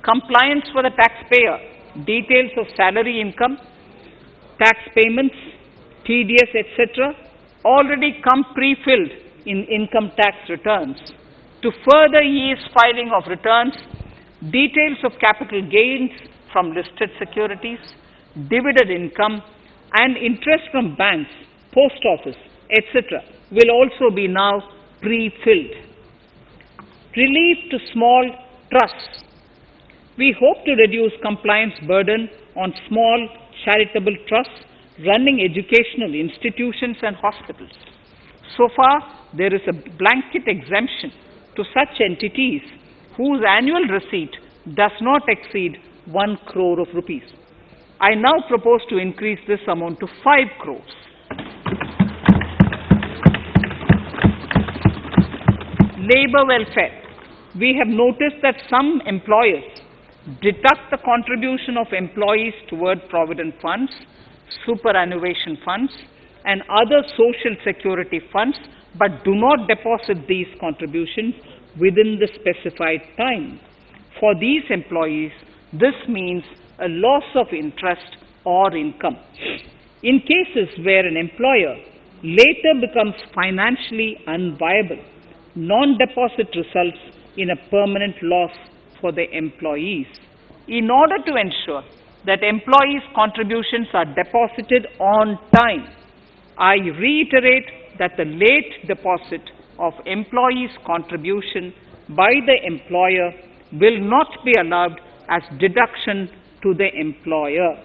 compliance for the taxpayer, details of salary income, tax payments, TDS, etc., already come pre-filled in income tax returns. To further ease filing of returns, details of capital gains from listed securities, dividend income, and interest from banks, post office, etc., will also be now pre-filled. Relief to small trusts. We hope to reduce compliance burden on small charitable trusts running educational institutions and hospitals. So far, there is a blanket exemption to such entities whose annual receipt does not exceed 1 crore of rupees. I now propose to increase this amount to 5 crores. Labor welfare. We have noticed that some employers deduct the contribution of employees toward provident funds, superannuation funds, and other social security funds, but do not deposit these contributions within the specified time. For these employees, this means a loss of interest or income. In cases where an employer later becomes financially unviable, non-deposit results in a permanent loss for the employees. In order to ensure that employees' contributions are deposited on time, I reiterate that the late deposit of employees' contribution by the employer will not be allowed as deduction to the employer.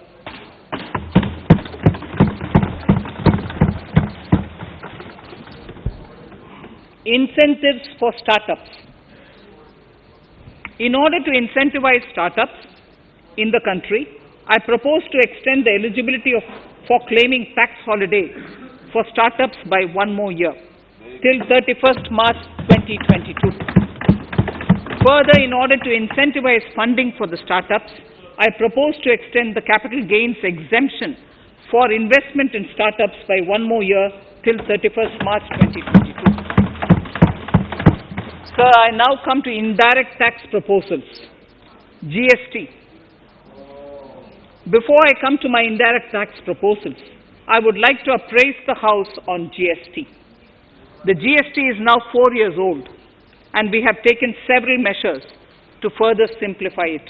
Incentives for startups. In order to incentivize startups in the country, I propose to extend the eligibility for claiming tax holiday for startups by 1 more year, till 31st March 2022. Further, in order to incentivize funding for the startups, I propose to extend the capital gains exemption for investment in startups by 1 more year, till 31st March 2022. Sir, I now come to indirect tax proposals. GST. Before I come to my indirect tax proposals, I would like to appraise the House on GST. The GST is now 4 years old, and we have taken several measures to further simplify it.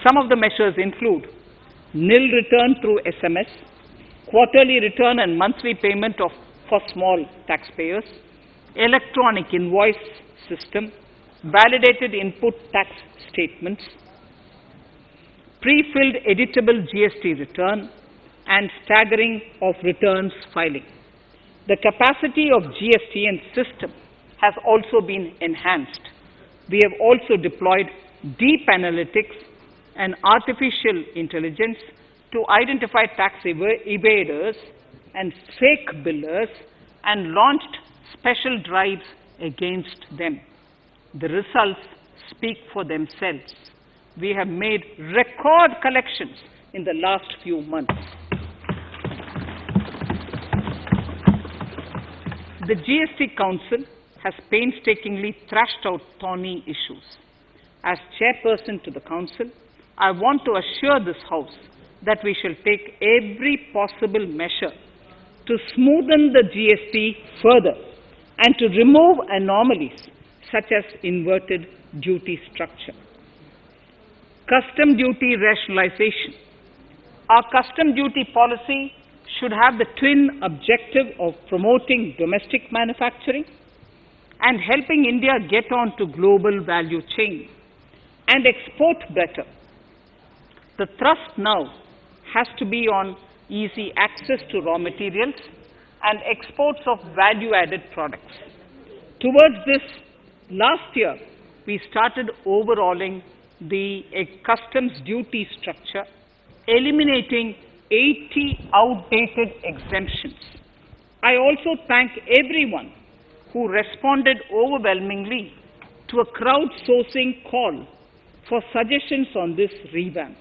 Some of the measures include nil return through SMS, quarterly return and monthly payment for small taxpayers, electronic invoice system, validated input tax statements, pre-filled editable GST return, and staggering of returns filing. The capacity of GSTN system has also been enhanced. We have also deployed deep analytics and artificial intelligence to identify tax evaders and fake billers and launched special drives against them. The results speak for themselves. We have made record collections in the last few months. The GST Council has painstakingly thrashed out thorny issues. As chairperson to the Council, I want to assure this House that we shall take every possible measure to smoothen the GST further and to remove anomalies such as inverted duty structure. Custom duty rationalization. Our custom duty policy should have the twin objective of promoting domestic manufacturing and helping India get on to global value chain and export better. The thrust now has to be on easy access to raw materials and exports of value-added products. Towards this, last year, we started overhauling the customs duty structure, eliminating 80 outdated exemptions. I also thank everyone who responded overwhelmingly to a crowdsourcing call for suggestions on this revamp.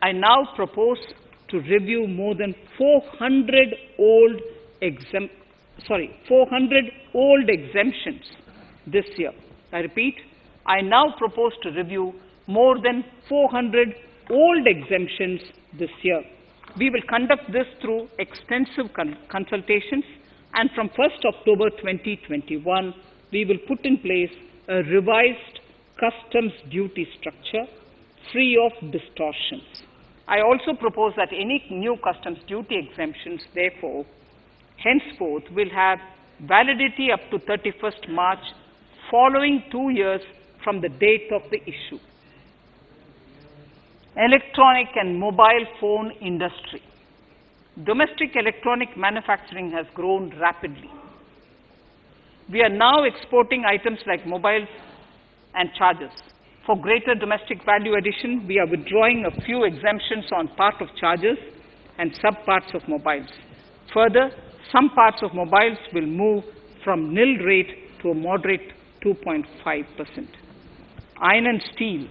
I now propose to review more than 400 old exemptions this year. I repeat, I now propose to review more than 400 old exemptions this year. We will conduct this through extensive consultations, and from 1st October 2021, we will put in place a revised customs duty structure free of distortions. I also propose that any new customs duty exemptions, therefore, henceforth will have validity up to 31st March following 2 years from the date of the issue. Electronic and mobile phone industry. Domestic electronic manufacturing has grown rapidly. We are now exporting items like mobiles and chargers. For greater domestic value addition, we are withdrawing a few exemptions on part of chargers and sub-parts of mobiles. Further, some parts of mobiles will move from nil rate to a moderate 2.5%. Iron and steel.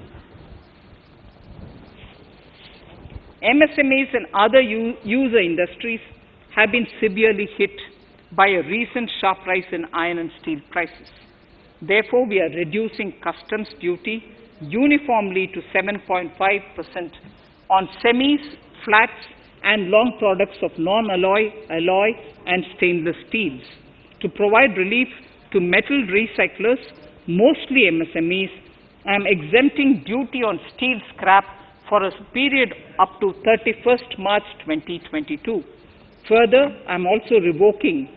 MSMEs and other user industries have been severely hit by a recent sharp rise in iron and steel prices. Therefore, we are reducing customs duty uniformly to 7.5% on semis, flats, and long products of non-alloy, alloy, and stainless steels. To provide relief to metal recyclers, mostly MSMEs, I am exempting duty on steel scrap for a period up to 31st March 2022. Further, I am also revoking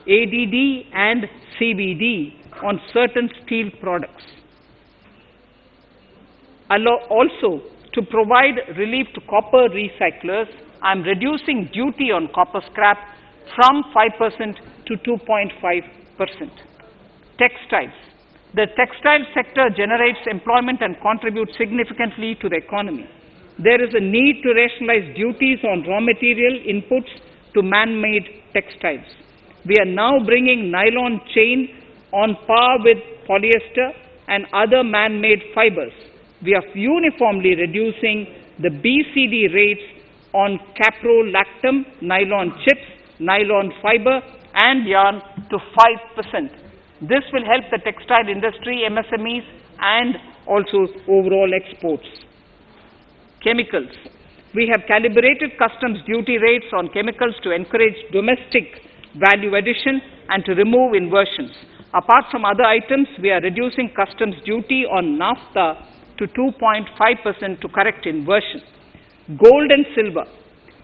ADD and CVD on certain steel products. Also, to provide relief to copper recyclers, I am reducing duty on copper scrap from 5% to 2.5%. Textiles. The textile sector generates employment and contributes significantly to the economy. There is a need to rationalize duties on raw material inputs to man-made textiles. We are now bringing nylon chain on par with polyester and other man-made fibers. We are uniformly reducing the BCD rates on caprolactam, nylon chips, nylon fiber, and yarn to 5%. This will help the textile industry, MSMEs, and also overall exports. Chemicals. We have calibrated customs duty rates on chemicals to encourage domestic value addition and to remove inversions. Apart from other items, we are reducing customs duty on naphtha to 2.5% to correct inversion. Gold and silver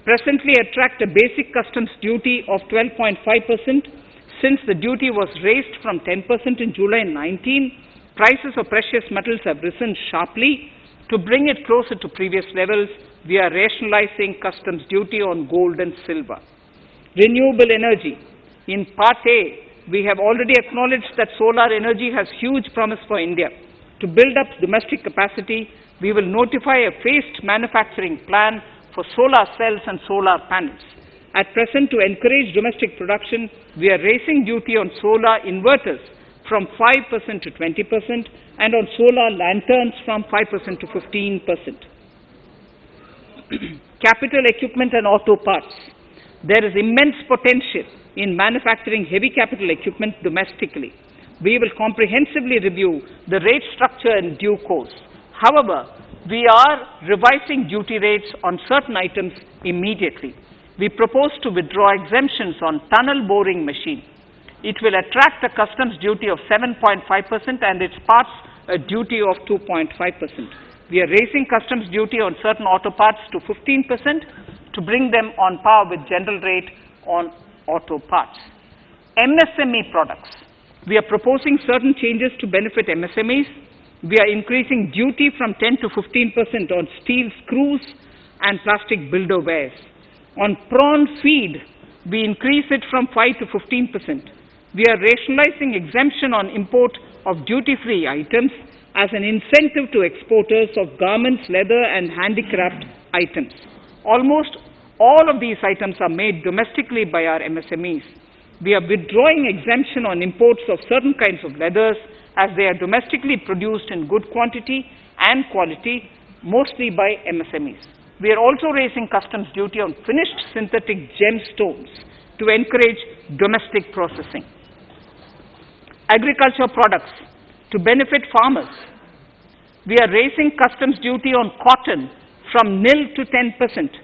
presently attract a basic customs duty of 12.5%. Since the duty was raised from 10% in July 19, prices of precious metals have risen sharply. To bring it closer to previous levels, we are rationalizing customs duty on gold and silver. Renewable energy. In Part A, we have already acknowledged that solar energy has huge promise for India. To build up domestic capacity, we will notify a phased manufacturing plan for solar cells and solar panels. At present, to encourage domestic production, we are raising duty on solar inverters from 5% to 20% and on solar lanterns from 5% to 15%. Capital equipment and auto parts. There is immense potential in manufacturing heavy capital equipment domestically. We will comprehensively review the rate structure in due course. However, we are revising duty rates on certain items immediately. We propose to withdraw exemptions on tunnel boring machine. It will attract a customs duty of 7.5% and its parts a duty of 2.5%. We are raising customs duty on certain auto parts to 15% to bring them on par with general rate on auto parts. MSME products. We are proposing certain changes to benefit MSMEs. We are increasing duty from 10 to 15% on steel screws and plastic builder wares. On prawn feed, we increase it from 5 to 15%. We are rationalizing exemption on import of duty-free items as an incentive to exporters of garments, leather and handicraft items. Almost all of these items are made domestically by our MSMEs. We are withdrawing exemption on imports of certain kinds of leathers as they are domestically produced in good quantity and quality, mostly by MSMEs. We are also raising customs duty on finished synthetic gemstones to encourage domestic processing. Agriculture products to benefit farmers. We are raising customs duty on cotton from nil to 10%,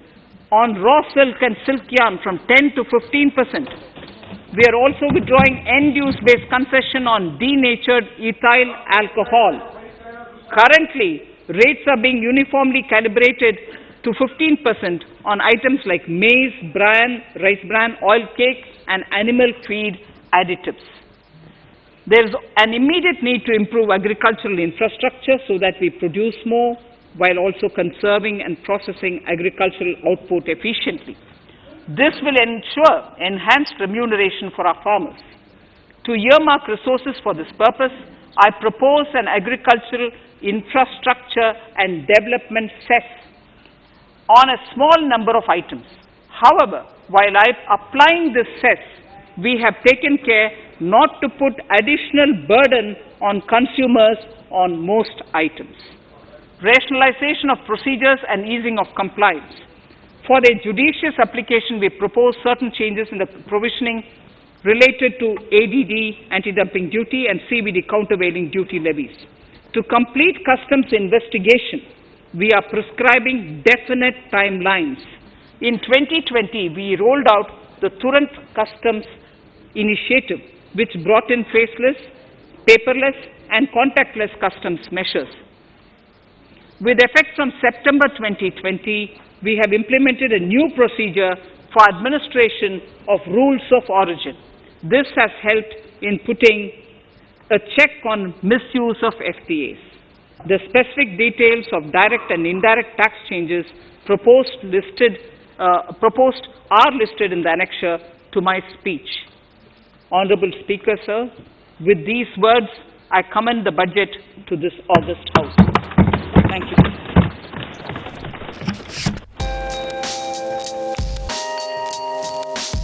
on raw silk and silk yarn from 10 to 15%. We are also withdrawing end-use based concession on denatured ethyl alcohol. Currently, rates are being uniformly calibrated to 15% on items like maize, bran, rice bran, oil cake, and animal feed additives. There is an immediate need to improve agricultural infrastructure so that we produce more while also conserving and processing agricultural output efficiently. This will ensure enhanced remuneration for our farmers. To earmark resources for this purpose, I propose an agricultural infrastructure and development cess on a small number of items. However, while applying this cess, we have taken care not to put additional burden on consumers on most items. Rationalization of procedures and easing of compliance. For their judicious application, we propose certain changes in the provisioning related to ADD, anti-dumping duty, and CVD, countervailing duty levies. To complete customs investigation, we are prescribing definite timelines. In 2020, we rolled out the Turant Customs Initiative, which brought in faceless, paperless, and contactless customs measures. With effect from September 2020, we have implemented a new procedure for administration of rules of origin. This has helped in putting a check on misuse of FTAs. The specific details of direct and indirect tax changes proposed are listed in the annexure to my speech. Honorable Speaker, sir, with these words, I commend the budget to this august House. Thank you.